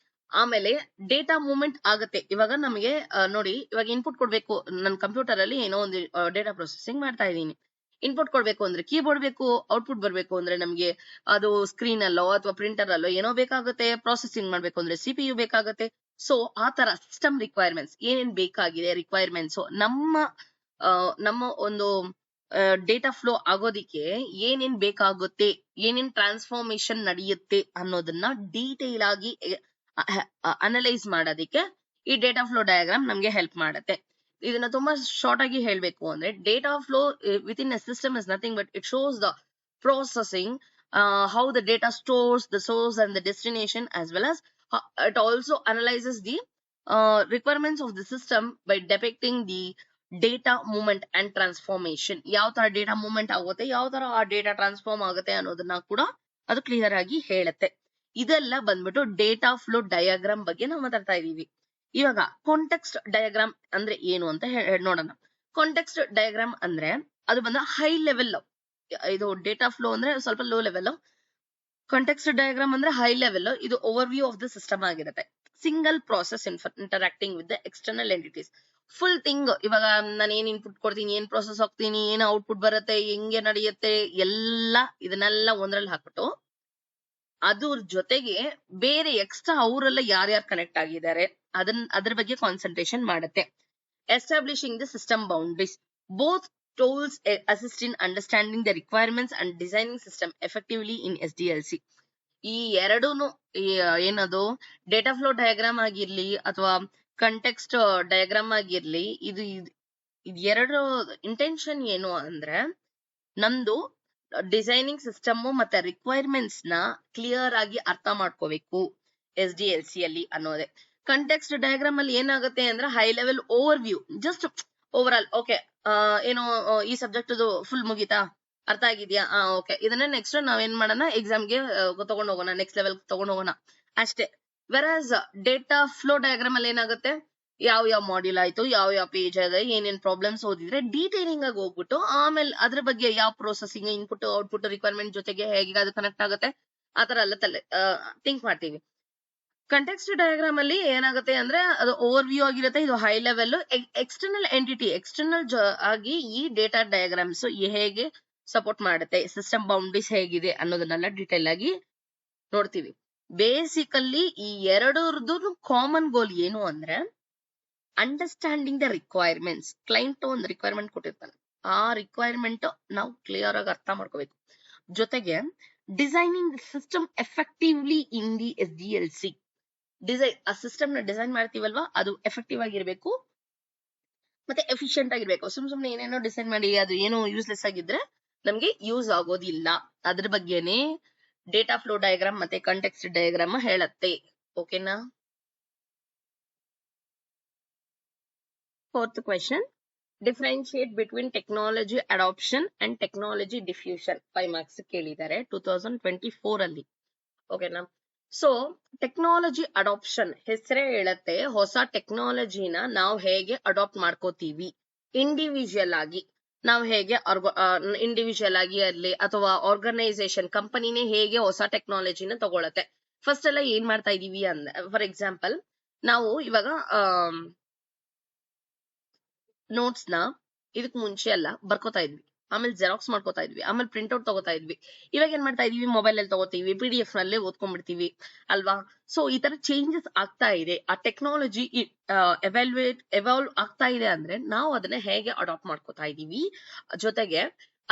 ಆಮೇಲೆ ಡೇಟಾ ಮೂವ್ಮೆಂಟ್ ಆಗುತ್ತೆ. ಇವಾಗ ನಮಗೆ ನೋಡಿ, ಇವಾಗ ಇನ್ಪುಟ್ ಕೊಡ್ಬೇಕು, ನನ್ನ ಕಂಪ್ಯೂಟರ್ ಅಲ್ಲಿ ಏನೋ ಒಂದು ಡೇಟಾ ಪ್ರೊಸೆಸಿಂಗ್ ಮಾಡ್ತಾ ಇದ್ದೀನಿ. ಇನ್ಪುಟ್ ಕೊಡ್ಬೇಕು ಅಂದ್ರೆ ಕೀಬೋರ್ಡ್ ಬೇಕು, ಔಟ್ಪುಟ್ ಬರ್ಬೇಕು ಅಂದ್ರೆ ನಮ್ಗೆ ಅದು ಸ್ಕ್ರೀನ್ ಅಲ್ಲೋ ಅಥವಾ ಪ್ರಿಂಟರ್ ಅಲ್ಲೋ ಏನೋ ಬೇಕಾಗುತ್ತೆ, ಪ್ರೊಸೆಸಿಂಗ್ ಮಾಡ್ಬೇಕು ಅಂದ್ರೆ CPU ಬೇಕಾಗುತ್ತೆ. ಸೊ ಆ ತರ ಸಿಸ್ಟಮ್ ರಿಕ್ವೈರ್ಮೆಂಟ್ಸ್ ಏನೇನ್ ಬೇಕಾಗಿದೆ, ರಿಕ್ವೈರ್ಮೆಂಟ್ಸ್ ನಮ್ಮ ಒಂದು ಡೇಟಾ ಫ್ಲೋ ಆಗೋದಿಕ್ಕೆ ಏನೇನ್ ಬೇಕಾಗುತ್ತೆ, ಏನೇನ್ ಟ್ರಾನ್ಸ್ಫಾರ್ಮೇಶನ್ ನಡೆಯುತ್ತೆ ಅನ್ನೋದನ್ನ ಡೀಟೇಲ್ ಆಗಿ ಅನಲೈಸ್ ಮಾಡೋದಿಕ್ಕೆ ಈ ಡೇಟಾ ಫ್ಲೋ ಡಯಾಗ್ರಾಮ್ ನಮ್ಗೆ ಹೆಲ್ಪ್ ಮಾಡುತ್ತೆ. ಇದನ್ನ ತುಂಬಾ ಶಾರ್ಟ್ ಆಗಿ ಹೇಳ್ಬೇಕು ಅಂದ್ರೆ data flow with in a system is nothing but it shows the processing, how the data stores, the source and the destination, as well as it also analyzes the requirements of the system by depicting the data movement and transformation. ಯಾವ ತರ ಡೇಟಾ ಮೂವ್ಮೆಂಟ್ ಆಗುತ್ತೆ, ಯಾವ ತರ ಆ ಡೇಟಾ ಟ್ರಾನ್ಸ್ಫಾರ್ಮ್ ಆಗುತ್ತೆ ಅನ್ನೋದನ್ನ ಕೂಡ ಅದು ಕ್ಲಿಯರ್ ಆಗಿ ಹೇಳುತ್ತೆ. ಇದೆಲ್ಲ ಬಂದ್ಬಿಟ್ಟು ಡೇಟಾ ಫ್ಲೋ ಡಯಾಗ್ರಾಮ್ ಬಗ್ಗೆ ನಾವು ಮಾತಾಡ್ತಾ ಇದೀವಿ. ಇವಾಗ ಕಾಂಟೆಕ್ಸ್ಟ್ ಡಯಾಗ್ರಾಮ್ ಅಂದ್ರೆ ಏನು ಅಂತ ನೋಡೋಣ. ಕಾಂಟೆಕ್ಸ್ಟ್ ಡಯಾಗ್ರಾಮ್ ಅಂದ್ರೆ ಅದು ಬಂದ ಹೈ ಲೆವೆಲ್, ಇದು ಡೇಟಾ ಫ್ಲೋ ಅಂದ್ರೆ ಸ್ವಲ್ಪ ಲೋ ಲೆವೆಲ್, ಕಾಂಟೆಕ್ಸ್ಟ್ ಡಯಾಗ್ರಾಮ್ ಅಂದ್ರೆ ಹೈ ಲೆವೆಲ್. ಇದು overview of the system ಆಗಿರುತ್ತೆ. Single process interacting with the external entities. Full thing, ಇವಾಗ ನಾನು ಏನ್ ಇನ್ಪುಟ್ ಕೊಡ್ತೀನಿ, ಏನ್ ಪ್ರಾಸೆಸ್ ಹೋಗ್ತೀನಿ, ಏನ್ ಔಟ್ಪುಟ್ ಬರುತ್ತೆ, ಹೆಂಗೆ ನಡೆಯುತ್ತೆ, ಎಲ್ಲ ಇದನ್ನೆಲ್ಲ ಒಂದ್ರಲ್ಲಿ ಹಾಕ್ಬಿಟ್ಟು ಅದ್ರ ಜೊತೆಗೆ ಬೇರೆ ಎಕ್ಸ್ಟ್ರಾ ಅವರೆಲ್ಲ ಯಾರ್ಯಾರು ಕನೆಕ್ಟ್ ಆಗಿದ್ದಾರೆ ಅದ್ರ ಬಗ್ಗೆ ಕಾನ್ಸಂಟ್ರೇಷನ್ ಮಾಡುತ್ತೆ. Establishing the system boundaries. Both tools assist in understanding the requirements and designing system effectively in SDLC. ಈ ಎರಡೂನು ಏನದು ಡೇಟಾ ಫ್ಲೋ ಡಯಾಗ್ರಾಮ್ ಆಗಿರ್ಲಿ ಅಥವಾ ಕಂಟೆಕ್ಸ್ಟ್ ಡಯಾಗ್ರಾಮ್ ಆಗಿರ್ಲಿ, ಇದು ಎರಡು ಇಂಟೆನ್ಷನ್ ಏನು ಅಂದ್ರೆ ನಮ್ದು ಡಿಸೈನಿಂಗ್ ಸಿಸ್ಟಮ್ ಮತ್ತೆ ರಿಕ್ವೈರ್ಮೆಂಟ್ಸ್ ನ ಕ್ಲಿಯರ್ ಆಗಿ ಅರ್ಥ ಮಾಡ್ಕೋಬೇಕು SDLC ಅಲ್ಲಿ ಅನ್ನೋದೇ. ಕಂಟೆಕ್ಸ್ಟ್ ಡಯಾಗ್ರಾಮ್ ಅಲ್ಲಿ ಏನಾಗುತ್ತೆ ಅಂದ್ರೆ high level over view, just over all okay ಏನೋ ಈ ಸಬ್ಜೆಕ್ಟ್ ಫುಲ್ ಮುಗಿತಾ, ಅರ್ಥ ಆಗಿದ್ಯಾ, ಓಕೆ ಇದನ್ನ ನೆಕ್ಸ್ಟ್ ನಾವೇನ್ ಮಾಡೋಣ, ಎಕ್ಸಾಮ್ಗೆ ತಗೊಂಡ್ ಹೋಗೋಣ, ನೆಕ್ಸ್ಟ್ ಲೆವೆಲ್ ತಗೊಂಡ್ ಹೋಗೋಣ ಅಷ್ಟೇ. ವೆರಾಸ್ ಡೇಟಾ ಫ್ಲೋ ಡಯಾಗ್ರಾಮ್ ಅಲ್ಲಿ ಏನಾಗುತ್ತೆ, ಯಾವ ಮಾಡ್ಯೂಲ್ ಆಯ್ತು, ಯಾವ ಪೇಜ್ ಇದೆ, ಏನೇನ್ ಪ್ರಾಬ್ಲಮ್ಸ್ ಓದಿದ್ರೆ ಡೀಟೇಲಿಂಗ್ ಆಗಿ ಹೋಗ್ಬಿಟ್ಟು ಆಮೇಲೆ ಅದ್ರ ಬಗ್ಗೆ ಯಾವ ಪ್ರೊಸೆಸಿಂಗ್, ಇನ್ಪುಟ್ ಔಟ್ಪುಟ್ ರಿಕ್ವೈರ್ಮೆಂಟ್ ಜೊತೆಗೆ ಹೇಗೆ ಅದು ಕನೆಕ್ಟ್ ಆಗುತ್ತೆ ಆ ತರ ಎಲ್ಲ ಥಿಂಕ್ ಮಾಡ್ತೀವಿ. ಕಂಟೆಕ್ಸ್ಟ್ ಡಯಾಗ್ರಾಮ್ ಅಲ್ಲಿ ಏನಾಗುತ್ತೆ ಅಂದ್ರೆ ಅದು ಓವರ್ ವ್ಯೂ ಆಗಿರುತ್ತೆ, ಇದು high level. External entity, external ಆಗಿ ಈ ಡೇಟಾ ಡಯಾಗ್ರಾಮ್ಸ್ ಹೇಗೆ ಸಪೋರ್ಟ್ ಮಾಡುತ್ತೆ, ಸಿಸ್ಟಮ್ ಬೌಂಡ್ರೀಸ್ ಹೇಗಿದೆ ಅನ್ನೋದನ್ನೆಲ್ಲ ಡೀಟೇಲ್ ಆಗಿ ನೋಡ್ತೀವಿ. ಬೇಸಿಕಲಿ ಈ ಎರಡರದ್ದು ಕಾಮನ್ ಗೋಲ್ ಏನು ಅಂದ್ರೆ ಅಂಡರ್ಸ್ಟ್ಯಾಂಡಿಂಗ್ ದ ರಿಕ್ವೈರ್ಮೆಂಟ್ಸ್. ಕ್ಲೈಂಟ್ ಒಂದು ರಿಕ್ವೈರ್ಮೆಂಟ್ ಕೊಟ್ಟಿರ್ತಾನೆ, ಆ ರಿಕ್ವೈರ್ಮೆಂಟ್ ನಾವು ಕ್ಲಿಯರ್ ಆಗಿ ಅರ್ಥ ಮಾಡ್ಕೋಬೇಕು. ಜೊತೆಗೆ designing system effectively in the SDLC. Design, ಆ ಸಿಸ್ಟಮ್ ನ ಡಿಸೈನ್ ಮಾಡ್ತೀವಲ್ವಾ, ಅದು ಎಫೆಕ್ಟಿವ್ ಆಗಿರ್ಬೇಕು ಮತ್ತೆ ಎಫಿಷಿಯಂಟ್ ಆಗಿರ್ಬೇಕು. ಸುಮ್ನೆ ಏನೇನೋ ಡಿಸೈನ್ ಮಾಡಿ ಅದು ಏನೋ ಯೂಸ್ಲೆಸ್ ಆಗಿದ್ರೆ ನಮ್ಗೆ ಯೂಸ್ ಆಗೋದಿಲ್ಲ. ಅದ್ರ ಬಗ್ಗೆನೆ ಡೇಟಾ ಫ್ಲೋ ಡಯಾಗ್ರಾಮ್ ಮತ್ತೆ ಕಂಟೆಕ್ಸ್ಟ್ ಡಯಾಗ್ರಾಮ್ ಹೇಳತ್ತೆ. ಓಕೆನಾ? Fourth question, differentiate between technology adoption and technology diffusion. 5 marks ಕೇಳಿದ್ದಾರೆ 2024 ಅಲ್ಲಿ. ಓಕೆನಾ? ಸೊ ಟೆಕ್ನಾಲಜಿ ಅಡಾಪ್ಷನ್ ಹೆಸರೇ ಹೇಳತ್ತೆ ಹೊಸ ಟೆಕ್ನಾಲಜಿನ ನಾವು ಹೇಗೆ ಅಡಾಪ್ಟ್ ಮಾಡ್ಕೋತೀವಿ ಇಂಡಿವಿಜುವಲ್ ಆಗಿ. ನಾವು ಹೇಗೆ ಇಂಡಿವಿಜುವಲ್ ಆಗಿ ಇರಲಿ ಅಥವಾ ಆರ್ಗನೈಸೇಷನ್ ಕಂಪನಿನೇ ಹೇಗೆ ಹೊಸ ಟೆಕ್ನಾಲಜಿನ ತಗೊಳತ್ತೆ. ಫಸ್ಟ್ ಎಲ್ಲ ಏನ್ ಮಾಡ್ತಾ ಇದೀವಿ ಅಂದ್ರೆ, ಫಾರ್ ಎಕ್ಸಾಂಪಲ್ ನಾವು ಇವಾಗ ನೋಟ್ಸ್ ನ ಇದಕ್ ಮುಂಚೆ ಎಲ್ಲ ಬರ್ಕೋತಾ ಇದ್ವಿ, ಆಮೇಲೆ ಜೆರಾಕ್ಸ್ ಮಾಡ್ಕೋತಾ ಇದ್ವಿ, ಆಮೇಲೆ ಪ್ರಿಂಟ್ಔಟ್ ತಗೋತಾ ಇದ್ವಿ. ಇವಾಗ ಏನ್ ಮಾಡ್ತಾ ಇದೀವಿ, ಮೊಬೈಲ್ ಅಲ್ಲಿ ತಗೋತೀವಿ, PDF ನಲ್ಲೇ ಓದ್ಕೊಂಡ್ಬಿಡ್ತೀವಿ ಅಲ್ವಾ? ಸೊ ಈ ತರ ಚೇಂಜಸ್ ಆಗ್ತಾ ಇದೆ. ಆ ಟೆಕ್ನಾಲಜಿ ಎವಾಲ್ವ್ ಆಗ್ತಾ ಇದೆ ಅಂದ್ರೆ ನಾವು ಅದನ್ನ ಹೇಗೆ ಅಡಾಪ್ಟ್ ಮಾಡ್ಕೋತಾ ಇದೀವಿ. ಜೊತೆಗೆ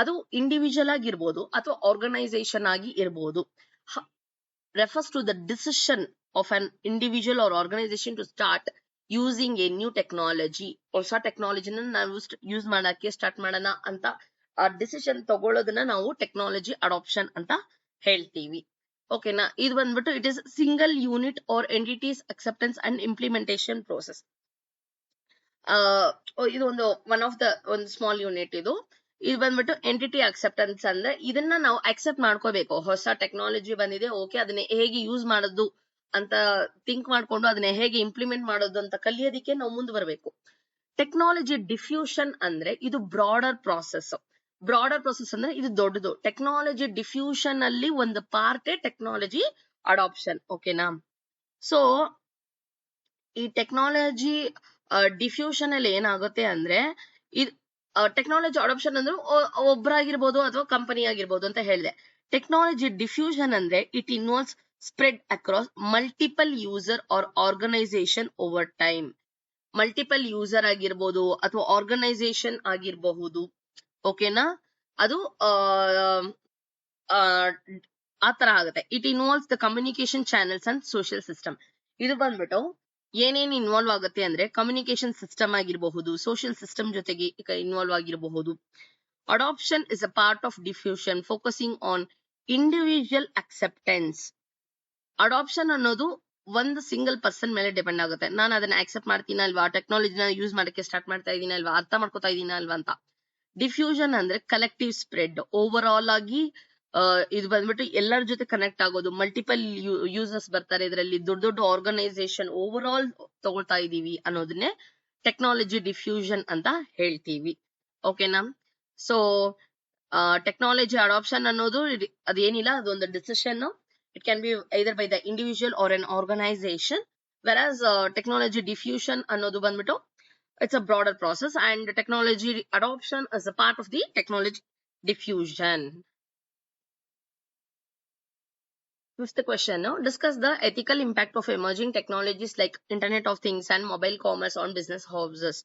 ಅದು ಇಂಡಿವಿಜುವಲ್ ಆಗಿರ್ಬೋದು ಅಥವಾ ಆರ್ಗನೈಸೇಷನ್ ಆಗಿ ಇರ್ಬೋದು. refers to the decision of an individual or organization to start using a new technology. ಹೊಸ ಟೆಕ್ನಾಲಜಿನ ನಾವು ಯೂಸ್ ಮಾಡಕ್ಕೆ ಸ್ಟಾರ್ಟ್ ಮಾಡೋಣ ಅಂತ ಆ ಡಿಸಿಷನ್ ತಗೊಳ್ಳೋದನ್ನ ನಾವು ಟೆಕ್ನಾಲಜಿ ಅಡಾಪ್ಷನ್ ಅಂತ ಹೇಳ್ತೀವಿ. ಓಕೆನಾ? ಇದು ಬಂದ್ಬಿಟ್ಟು it is single unit or entities acceptance and implementation process. ಇದು ಒಂದು ಸ್ಮಾಲ್ ಯೂನಿಟ್. ಇದು ಬಂದ್ಬಿಟ್ಟು ಎಂಟಿಟಿ ಅಕ್ಸೆಪ್ಟೆನ್ಸ್ ಅಂದ್ರೆ ಇದನ್ನ ನಾವು ಅಕ್ಸೆಪ್ಟ್ ಮಾಡ್ಕೋಬೇಕು. ಹೊಸ ಟೆಕ್ನಾಲಜಿ ಬಂದಿದೆ, ಓಕೆ, ಅದನ್ನ ಹೇಗೆ ಯೂಸ್ ಮಾಡೋದು ಅಂತ ಥಿಂಕ್ ಮಾಡ್ಕೊಂಡು ಅದನ್ನ ಹೇಗೆ ಇಂಪ್ಲಿಮೆಂಟ್ ಮಾಡೋದು ಅಂತ ಕಲಿಯೋದಿಕ್ಕೆ ನಾವು ಮುಂದೆ ಬರಬೇಕು. ಟೆಕ್ನಾಲಜಿ ಡಿಫ್ಯೂಷನ್ ಅಂದ್ರೆ ಇದು ಬ್ರಾಡರ್ ಪ್ರಾಸೆಸ್. ಅಂದ್ರೆ ಇದು ದೊಡ್ಡದು. ಟೆಕ್ನಾಲಜಿ ಡಿಫ್ಯೂಷನ್ ಅಲ್ಲಿ ಒಂದು ಪಾರ್ಟೇ ಟೆಕ್ನಾಲಜಿ ಅಡಾಪ್ಷನ್. ಓಕೆನಾ? ಸೊ ಈ ಟೆಕ್ನಾಲಜಿ ಡಿಫ್ಯೂಷನ್ ಅಲ್ಲಿ ಏನಾಗುತ್ತೆ ಅಂದ್ರೆ, ಟೆಕ್ನಾಲಜಿ ಅಡಾಪ್ಷನ್ ಅಂದ್ರೆ ಒಬ್ಬರಾಗಿರ್ಬೋದು ಅಥವಾ ಕಂಪನಿ ಆಗಿರ್ಬೋದು ಅಂತ ಹೇಳಿದೆ. ಟೆಕ್ನಾಲಜಿ ಡಿಫ್ಯೂಷನ್ ಅಂದ್ರೆ it involves spread across multiple user or organisation over time. Multiple user ಆಗಿರ್ಬೋದು ಅಥವಾ ಆರ್ಗನೈಸೇಷನ್ ಆಗಿರಬಹುದು. ಓಕೆನಾ? ಅದು ಆ ತರ ಆಗುತ್ತೆ. It involves the communication channels and social system. ಇದು ಬಂದ್ಬಿಟ್ಟು ಏನೇನು ಇನ್ವಾಲ್ವ್ ಆಗುತ್ತೆ ಅಂದ್ರೆ ಕಮ್ಯುನಿಕೇಶನ್ ಸಿಸ್ಟಮ್ ಆಗಿರಬಹುದು, ಸೋಷಿಯಲ್ ಸಿಸ್ಟಮ್ ಜೊತೆಗೆ ಇನ್ವಾಲ್ವ್ ಆಗಿರಬಹುದು. Adoption is a part of diffusion focusing on individual acceptance. Adoption ಅನ್ನೋದು ಒಂದು ಸಿಂಗಲ್ ಪರ್ಸನ್ ಮೇಲೆ ಡಿಪೆಂಡ್ ಆಗುತ್ತೆ. ನಾನು ಅದನ್ನ ಆಕ್ಸೆಪ್ಟ್ ಮಾಡ್ತೀನ ಅಲ್ವಾ, ಟೆಕ್ನಾಲಜಿನ ಯೂಸ್ ಮಾಡಕ್ಕೆ ಸ್ಟಾರ್ಟ್ ಮಾಡ್ತಾ ಇದೀನ ಅಲ್ವಾ, ಅರ್ಥ ಮಾಡ್ಕೋತಾ ಇದೀನ ಅಲ್ವಾ ಅಂತ. ಡಿಫ್ಯೂಷನ್ ಅಂದ್ರೆ ಕಲೆಕ್ಟಿವ್ ಸ್ಪ್ರೆಡ್. ಓವರ್ ಆಲ್ ಆಗಿ ಇದು ಬಂದ್ಬಿಟ್ಟು ಎಲ್ಲರ ಜೊತೆ ಕನೆಕ್ಟ್ ಆಗೋದು. ಮಲ್ಟಿಪಲ್ ಯೂಸರ್ಸ್ ಬರ್ತಾರೆ ಇದರಲ್ಲಿ, ದೊಡ್ಡ ದೊಡ್ಡ ಆರ್ಗನೈಸೇಷನ್ ಓವರ್ ಆಲ್ ತಗೊಳ್ತಾ ಇದೀವಿ ಅನ್ನೋದನ್ನೇ ಟೆಕ್ನಾಲಜಿ ಡಿಫ್ಯೂಷನ್ ಅಂತ ಹೇಳ್ತೀವಿ. ಓಕೆನಾ? ಸೊ ಟೆಕ್ನಾಲಜಿ ಅಡಾಪ್ಷನ್ ಅನ್ನೋದು ಅದೇನಿಲ್ಲ, ಅದೊಂದು decision. It can be either by the individual or an organization, whereas technology diffusion ಅನ್ನೋದು ಬಂದ್ಬಿಟ್ಟು it's a broader process and technology adoption is a part of the technology diffusion. Fifth question, discuss the ethical impact of emerging technologies like Internet of Things and mobile commerce on business houses.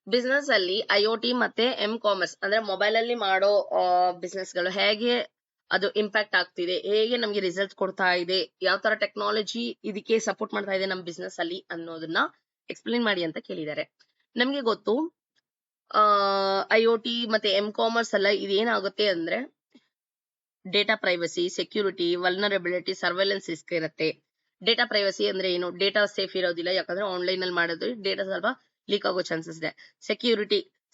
Business ಅಲ್ಲಿ IoT ಮತ್ತೆ ಕಾಮರ್ಸ್ ಅಂದ್ರೆ ಮೊಬೈಲ್ ಅಲ್ಲಿ ಮಾಡೋ ಬಿಸ್ನೆಸ್ ಗಳು ಹೇಗೆ ಅದು ಇಂಪ್ಯಾಕ್ಟ್ ಆಗ್ತಿದೆ, ಹೇಗೆ ನಮ್ಗೆ ರಿಸಲ್ಟ್ ಕೊಡ್ತಾ ಇದೆ, ಯಾವ ತರ ಟೆಕ್ನಾಲಜಿ ಇದಕ್ಕೆ ಸಪೋರ್ಟ್ ಮಾಡ್ತಾ ಇದೆ ನಮ್ ಬಿಸ್ನೆಸ್ ಅಲ್ಲಿ ಅನ್ನೋದನ್ನ ಎಕ್ಸ್ಪ್ಲೇನ್ ಮಾಡಿ ಅಂತ ಕೇಳಿದ್ದಾರೆ. ನಮ್ಗೆ ಗೊತ್ತು IoT ಮತ್ತೆ ಕಾಮರ್ಸ್ ಎಲ್ಲ ಇದೇನಾಗುತ್ತೆ ಅಂದ್ರೆ data privacy, security, vulnerability, surveillance risk ಇರುತ್ತೆ. ಡೇಟಾ ಪ್ರೈವಸಿ ಅಂದ್ರೆ ಏನು, ಡೇಟಾ ಸೇಫ್ ಇರೋದಿಲ್ಲ, ಯಾಕಂದ್ರೆ ಆನ್ಲೈನ್ ಅಲ್ಲಿ ಮಾಡೋದು ಡೇಟಾ ಸ್ವಲ್ಪ ಲೀಕ್ ಆಗೋ ಚಾನ್ಸಸ್ ಇದೆ.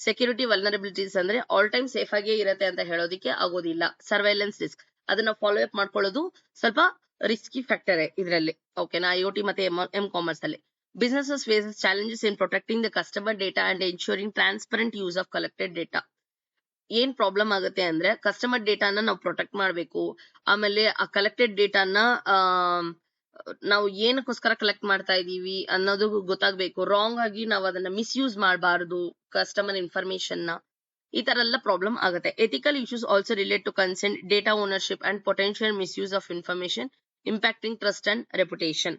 ಸೆಕ್ಯೂರಿಟಿ ವಲ್ನರಬಿಲಿಟೀಸ್ ಅಂದ್ರೆ ಆಲ್ ಟೈಮ್ ಸೇಫ್ ಆಗೇ ಇರುತ್ತೆ ಅಂತ ಹೇಳೋದಿಕ್ಕೆ ಆಗೋದಿಲ್ಲ. ಸರ್ವೆಲೆನ್ಸ್ ರಿಸ್ಕ್, ಅದನ್ನ ಫಾಲೋ ಅಪ್ ಮಾಡ್ಕೊಳ್ಳೋದು ಸ್ವಲ್ಪ ರಿಸ್ಕಿ ಫ್ಯಾಕ್ಟರ್ ಇದರಲ್ಲಿ. ಓಕೆನಾ? IoT ಮತ್ತೆ ಕಾಮರ್ಸ್ ಅಲ್ಲಿ businesses faces challenges in protecting the customer data and ensuring transparent use of collected data. ಏನ್ ಪ್ರಾಬ್ಲಮ್ ಆಗುತ್ತೆ ಅಂದ್ರೆ ಕಸ್ಟಮರ್ ಡೇಟಾನ ನಾವು ಪ್ರೊಟೆಕ್ಟ್ ಮಾಡ್ಬೇಕು. ಆಮೇಲೆ ಆ ಕಲೆಕ್ಟೆಡ್ ಡೇಟಾನ ನಾವು ಏನಕ್ಕೋಸ್ಕರ ಕಲೆಕ್ಟ್ ಮಾಡ್ತಾ ಇದೀವಿ ಅನ್ನೋದು ಗೊತ್ತಾಗ್ಬೇಕು. ರಾಂಗ್ ಆಗಿ ನಾವು ಅದನ್ನ ಮಿಸ್ಯೂಸ್ ಮಾಡಬಾರದು ಕಸ್ಟಮರ್ ಇನ್ಫಾರ್ಮೇಶನ್ ನ. ಈ ತರ ಎಲ್ಲ ಪ್ರಾಬ್ಲಮ್ ಆಗುತ್ತೆ. Ethical issues also relate to consent, data ownership and potential misuse of information impacting trust and reputation.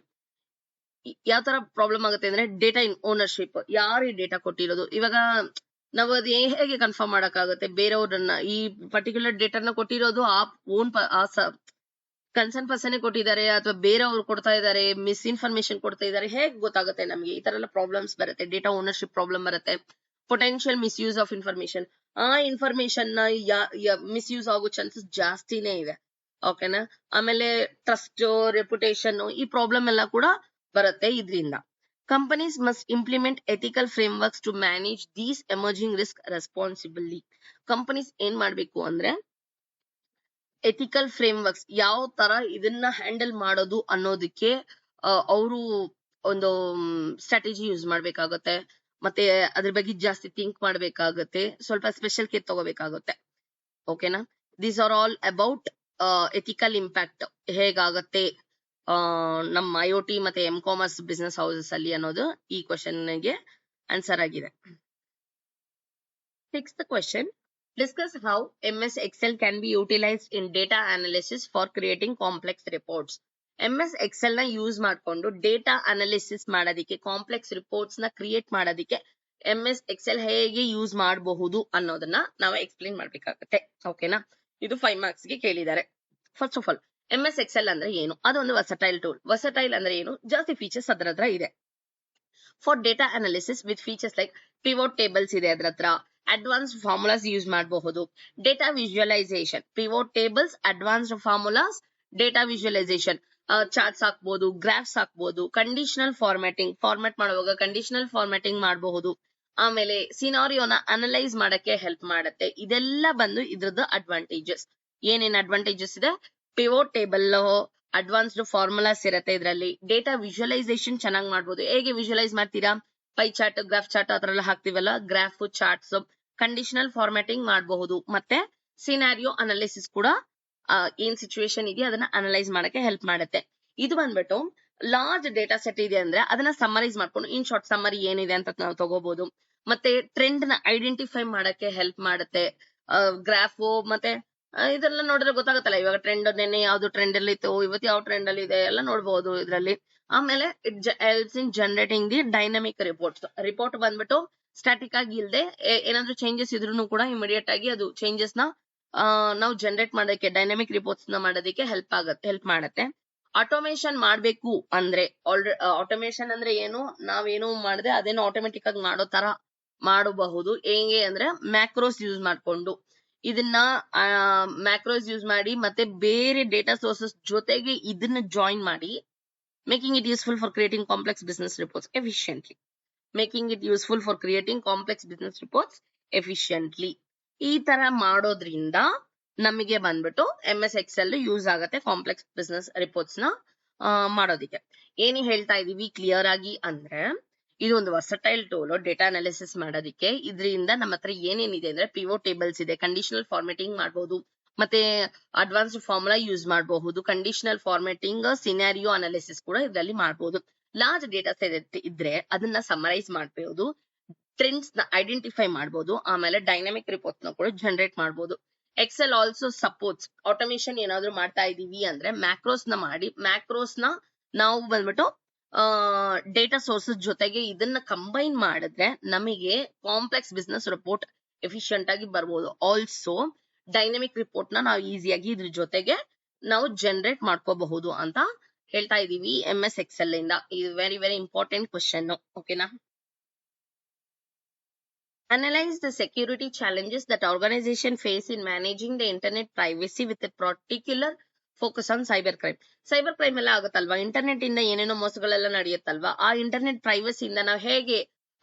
ಯಾವ ತರ ಪ್ರಾಬ್ಲಮ್ ಆಗುತ್ತೆ ಅಂದ್ರೆ ಡೇಟಾ ಓನರ್ಶಿಪ್, ಯಾರು ಈ ಡೇಟಾ ಕೊಟ್ಟಿರೋದು. ಇವಾಗ ನಾವು ಅದು ಹೇಗೆ ಕನ್ಫರ್ಮ್ ಮಾಡಕ್ಕಾಗುತ್ತೆ, ಬೇರೆಯವ್ರನ್ನ ಈ ಪರ್ಟಿಕ್ಯುಲರ್ ಡೇಟಾನ ಕೊಟ್ಟಿರೋದು ಕನ್ಸರ್ನ್ ಪರ್ಸನ್ ಕೊಟ್ಟಿದ್ದಾರೆ ಅಥವಾ ಬೇರೆಯವ್ರು ಕೊಡ್ತಾ ಇದ್ದಾರೆ, ಮಿಸ್ಇನ್ಫಾರ್ಮೇಶನ್ ಕೊಡ್ತಾ ಇದ್ದಾರೆ, ಹೇಗೆ ಗೊತ್ತಾಗುತ್ತೆ ನಮ್ಗೆ? ಈ ತರ ಎಲ್ಲ ಪ್ರಾಬ್ಲಮ್ಸ್ ಬರುತ್ತೆ. ಡೇಟಾ ಓನರ್ಶಿಪ್ ಪ್ರಾಬ್ಲಮ್ ಬರುತ್ತೆ. ಪೊಟೆನ್ಶಿಯಲ್ ಮಿಸ್ಯೂಸ್ ಆಫ್ ಇನ್ಫಾರ್ಮೇಶನ್, ಆ ಇನ್ಫಾರ್ಮೇಶನ್ ನ ಮಿಸ್ಯೂಸ್ ಆಗೋ ಚಾನ್ಸಸ್ ಜಾಸ್ತಿನೇ ಇದೆ. ಓಕೆನಾ. ಆಮೇಲೆ ಟ್ರಸ್ಟ್, ರೆಪ್ಯುಟೇಷನ್, ಈ ಪ್ರಾಬ್ಲಮ್ ಎಲ್ಲ ಕೂಡ ಬರುತ್ತೆ ಇದರಿಂದ. Companies must implement ethical frameworks to manage these emerging risk responsibly. Companies ಏನ್ ಮಾಡ್ಬೇಕು ಅಂದ್ರೆ ಎಥಿಕಲ್ ಫ್ರೇಮ್ವರ್ಕ್ಸ್ ಯಾವ ತರ ಇದನ್ನ ಹ್ಯಾಂಡಲ್ ಮಾಡೋದು ಅನ್ನೋದಕ್ಕೆ ಅವರು ಒಂದು ಸ್ಟ್ರಾಟಜಿ ಯೂಸ್ ಮಾಡ್ಬೇಕಾಗತ್ತೆ, ಮತ್ತೆ ಅದ್ರ ಬಗ್ಗೆ ಜಾಸ್ತಿ ಥಿಂಕ್ ಮಾಡ್ಬೇಕಾಗತ್ತೆ, ಸ್ವಲ್ಪ ಸ್ಪೆಷಲ್ ಕೇರ್ ತಗೋಬೇಕಾಗುತ್ತೆ. ಓಕೆನಾ. These are all about ethical impact ಹೇಗಾಗತ್ತೆ ನಮ್ಮ IoT ಮತ್ತೆ ಕಾಮರ್ಸ್ ಬಿಸ್ನೆಸ್ ಹೌಸಸ್ ಅಲ್ಲಿ ಅನ್ನೋದು ಈ ಕ್ವಶನ್ ಗೆ ಆನ್ಸರ್ ಆಗಿದೆ. 6th question. Discuss how MS Excel can be utilized in data analysis for creating complex reports. MS Excel ನ ಯೂಸ್ ಮಾಡ್ಕೊಂಡು ಡೇಟಾ ಅನಾಲಿಸಿಸ್ ಮಾಡೋದಿಕ್ಕೆ, ಕಾಂಪ್ಲೆಕ್ಸ್ ರಿಪೋರ್ಟ್ಸ್ ನ ಕ್ರಿಯೇಟ್ ಮಾಡೋದಿಕ್ಕೆ MS Excel ಹೇಗೆ ಯೂಸ್ ಮಾಡಬಹುದು ಅನ್ನೋದನ್ನ ನಾವು ಎಕ್ಸ್ಪ್ಲೇನ್ ಮಾಡ್ಬೇಕಾಗತ್ತೆ. ಓಕೆನಾ. ಇದು 5 ಮಾರ್ಕ್ಸ್ ಗೆ ಕೇಳಿದ್ದಾರೆ. First of all MS Excel ಅಂದ್ರೆ ಏನು? ಅದೊಂದು ವರ್ಸಟೈಲ್ ಟೂಲ್. ವರ್ಸಟೈಲ್ ಅಂದ್ರೆ ಏನು? ಜಾಸ್ತಿ ಫೀಚರ್ಸ್ ಅದ್ರ ಹತ್ರ ಇದೆ. For data analysis with features like pivot tables ಇದೆ ಅದ್ರ ಹತ್ರ, ಅಡ್ವಾನ್ಸ್ಡ್ ಫಾರ್ಮುಲಾಸ್ ಯೂಸ್ ಮಾಡಬಹುದು, data visualisation, pivot tables, advanced formulas, data visualisation, charts ಹಾಕ್ಬಹುದು, ಗ್ರಾಫ್ಸ್ ಹಾಕ್ಬಹುದು, ಕಂಡೀಷನಲ್ ಫಾರ್ಮ್ಯಾಟಿಂಗ್, ಫಾರ್ಮ್ಯಾಟ್ ಮಾಡುವಾಗ ಕಂಡೀಷನಲ್ ಫಾರ್ಮ್ಯಾಟಿಂಗ್ ಮಾಡಬಹುದು, ಆಮೇಲೆ ಸಿನಾರಿಯೋನ ಅನಲೈಸ್ ಮಾಡಕ್ಕೆ ಹೆಲ್ಪ್ ಮಾಡುತ್ತೆ. ಇದೆಲ್ಲ ಬಂದು ಇದ್ರದ್ದು ಅಡ್ವಾಂಟೇಜಸ್. ಏನೇನ್ ಅಡ್ವಾಂಟೇಜಸ್ ಇದೆ? ಪಿವೋಟ್ ಟೇಬಲ್, ಅಡ್ವಾನ್ಸ್ಡ್ ಫಾರ್ಮುಲಾಸ್ ಇರುತ್ತೆ ಇದರಲ್ಲಿ, ಡೇಟಾ ವಿಜುವಲೈಸೇಷನ್ ಚೆನ್ನಾಗಿ ಮಾಡಬಹುದು. ಹೇಗೆ ವಿಜುವಲೈಸ್ ಮಾಡ್ತೀರಾ? ಪೈ ಚಾರ್ಟ್, ಗ್ರಾಫ್ ಚಾರ್ಟ್ ಅದರೆಲ್ಲ ಹಾಕ್ತಿವಲ್ಲ, ಗ್ರಾಫ್, ಚಾರ್ಟ್ಸ್, ಕಂಡೀಷನಲ್ ಫಾರ್ಮ್ಯಾಟಿಂಗ್ ಮಾಡಬಹುದು, ಮತ್ತೆ ಸಿನಾರಿಯೋ ಅನಾಲಿಸಿಸ್ ಕೂಡ ಏನ್ ಸಿಚುವೇಶನ್ ಇದೆಯಾ ಅದನ್ನ ಅನಲೈಸ್ ಮಾಡಕ್ಕೆ ಹೆಲ್ಪ್ ಮಾಡುತ್ತೆ. ಇದು ಬಂದ್ಬಿಟ್ಟು ಲಾರ್ಜ್ ಡೇಟಾ ಸೆಟ್ ಇದೆ ಅಂದ್ರೆ ಅದನ್ನ ಸಮ್ಮರೈಸ್ ಮಾಡ್ಕೊಂಡು ಇನ್ ಶಾರ್ಟ್ ಸಮ್ಮರಿ ಏನಿದೆ ಅಂತ ನಾವು ತಗೋಬಹುದು. ಮತ್ತೆ ಟ್ರೆಂಡ್ ನ ಐಡೆಂಟಿಫೈ ಮಾಡಕ್ಕೆ ಹೆಲ್ಪ್ ಮಾಡುತ್ತೆ. ಗ್ರಾಫ್ ಮತ್ತೆ ಇದೆಲ್ಲ ನೋಡಿದ್ರೆ ಗೊತ್ತಾಗುತ್ತಲ್ಲ, ಇವಾಗ ಟ್ರೆಂಡ್ ನೆನ್ನೆ ಯಾವ್ದು ಟ್ರೆಂಡ್ ಅಲ್ಲಿ ಇತ್ತು, ಇವತ್ತು ಯಾವ ಟ್ರೆಂಡ್ ಅಲ್ಲಿ ಇದೆ ಎಲ್ಲ ನೋಡಬಹುದು ಇದರಲ್ಲಿ. ಆಮೇಲೆ it helps in generating the dynamic reports. Report ಬಂದ್ಬಿಟ್ಟು ಸ್ಟಾಟಿಕ್ ಆಗಿ ಇಲ್ಲದೆ ಏನಾದ್ರೂ ಚೇಂಜಸ್ ಇದ್ರೂ ಕೂಡ ಇಮಿಡಿಯೇಟ್ ಆಗಿ ಅದು ಚೇಂಜಸ್ ನ ನಾವು ಜನರೇಟ್ ಮಾಡೋದಕ್ಕೆ, ಡೈನಮಿಕ್ ರಿಪೋರ್ಟ್ಸ್ ನ ಮಾಡೋದಕ್ಕೆ ಹೆಲ್ಪ್ ಮಾಡುತ್ತೆ. ಆಟೋಮೇಶನ್ ಮಾಡ್ಬೇಕು ಅಂದ್ರೆ ಆಟೋಮೇಶನ್ ಅಂದ್ರೆ ಏನು? ನಾವೇನು ಮಾಡದೆ ಅದೇನೋ ಆಟೋಮೆಟಿಕ್ ಆಗಿ ಮಾಡೋ ತರ ಮಾಡಬಹುದು. ಹೇಗೆ ಅಂದ್ರೆ ಮ್ಯಾಕ್ರೋಸ್ ಯೂಸ್ ಮಾಡ್ಕೊಂಡು ಇದನ್ನ ಮ್ಯಾಕ್ರೋಸ್ ಯೂಸ್ ಮಾಡಿ ಮತ್ತೆ ಬೇರೆ ಡೇಟಾ ಸೋರ್ಸಸ್ ಜೊತೆಗೆ ಇದನ್ನ ಜಾಯಿನ್ ಮಾಡಿ making it useful for creating complex business reports efficiently. Making it useful for creating complex business reports efficiently. ಈ ತರ ಮಾಡೋದ್ರಿಂದ ನಮಗೆ ಬಂದ್ಬಿಟ್ಟು MS Excel ಯೂಸ್ ಆಗುತ್ತೆ ಕಾಂಪ್ಲೆಕ್ಸ್ ಬಿಸ್ನೆಸ್ ರಿಪೋರ್ಟ್ಸ್ ನ ಮಾಡೋದಿಕ್ಕೆ. ಏನ್ ಹೇಳ್ತಾ ಇದೀವಿ ಕ್ಲಿಯರ್ ಆಗಿ ಅಂದ್ರೆ, ಇದು ಒಂದು ವರ್ಸಟೈಲ್ ಟೂಲ್ ಡೇಟಾ ಅನಾಲಿಸಿಸ್ ಮಾಡೋದಿಕ್ಕೆ. ಇದರಿಂದ ನಮ್ಮ ಹತ್ರ ಏನೇನಿದೆ ಅಂದ್ರೆ ಪಿವೋಟ್ ಟೇಬಲ್ಸ್ ಇದೆ, ಕಂಡೀಷನಲ್ ಫಾರ್ಮ್ಯಾಟಿಂಗ್ ಮಾಡಬಹುದು, ಮತ್ತೆ ಅಡ್ವಾನ್ಸ್ಡ್ ಫಾರ್ಮುಲಾ ಯೂಸ್ ಮಾಡಬಹುದು, ಕಂಡೀಷನಲ್ ಫಾರ್ಮ್ಯಾಟಿಂಗ್, ಸಿನಾರಿಯೋ ಅನಾಲಿಸಿಸ್ ಕೂಡ ಇದರಲ್ಲಿ ಮಾಡಬಹುದು. ಲಾರ್ಜ್ ಡೇಟಾ ಸೆಟ್ ಇದ್ರೆ ಅದನ್ನ ಸಮರೈಸ್ ಮಾಡಬಹುದು, ಟ್ರೆಂಡ್ಸ್ ನ ಐಡೆಂಟಿಫೈ ಮಾಡಬಹುದು, ಆಮೇಲೆ ಡೈನಮಿಕ್ ರಿಪೋರ್ಟ್ ನ ಕೂಡ ಜನರೇಟ್ ಮಾಡಬಹುದು. Excel also supports automation. ಏನಾದ್ರು ಮಾಡ್ತಾ ಇದೀವಿ ಅಂದ್ರೆ ಮ್ಯಾಕ್ರೋಸ್ ನ ಮಾಡಿ, ಮ್ಯಾಕ್ರೋಸ್ ನ ನಾವು ಬಂದ್ಬಿಟ್ಟು ಡೇಟಾ ಸೋರ್ಸಸ್ ಜೊತೆಗೆ ಇದನ್ನ ಕಂಬೈನ್ ಮಾಡಿದ್ರೆ ನಮಗೆ ಕಾಂಪ್ಲೆಕ್ಸ್ ಬಿಸ್ನೆಸ್ ರಿಪೋರ್ಟ್ ಎಫಿಷಿಯಂಟ್ ಆಗಿ ಬರ್ಬೋದು. ಆಲ್ಸೋ ಡೈನಮಿಕ್ ರಿಪೋರ್ಟ್ ನ ನಾವು ಈಸಿಯಾಗಿ ಇದ್ರ ಜೊತೆಗೆ ನಾವು ಜನರೇಟ್ ಮಾಡ್ಕೋಬಹುದು ಅಂತ ಹೇಳ್ತಾ ಇದೀವಿ MS Excel ಇಂದ. ಇದು ವೆರಿ ವೆರಿ ಇಂಪಾರ್ಟೆಂಟ್ ಕ್ವಶನ್. ಓಕೆನಾ. Analyze the security challenges that organization face in managing the internet privacy with a particular focus on cyber crime. Cyber crime ಎಲ್ಲ ಆಗುತ್ತಲ್ವಾ, ಇಂಟರ್ನೆಟ್ ಇಂದ ಏನೇನೋ ಮೋಸಗಳೆಲ್ಲ ನಡೆಯುತ್ತಲ್ವಾ, ಆ ಇಂಟರ್ನೆಟ್ ಪ್ರೈವಸಿ ಇಂದ ನಾವು ಹೇಗೆ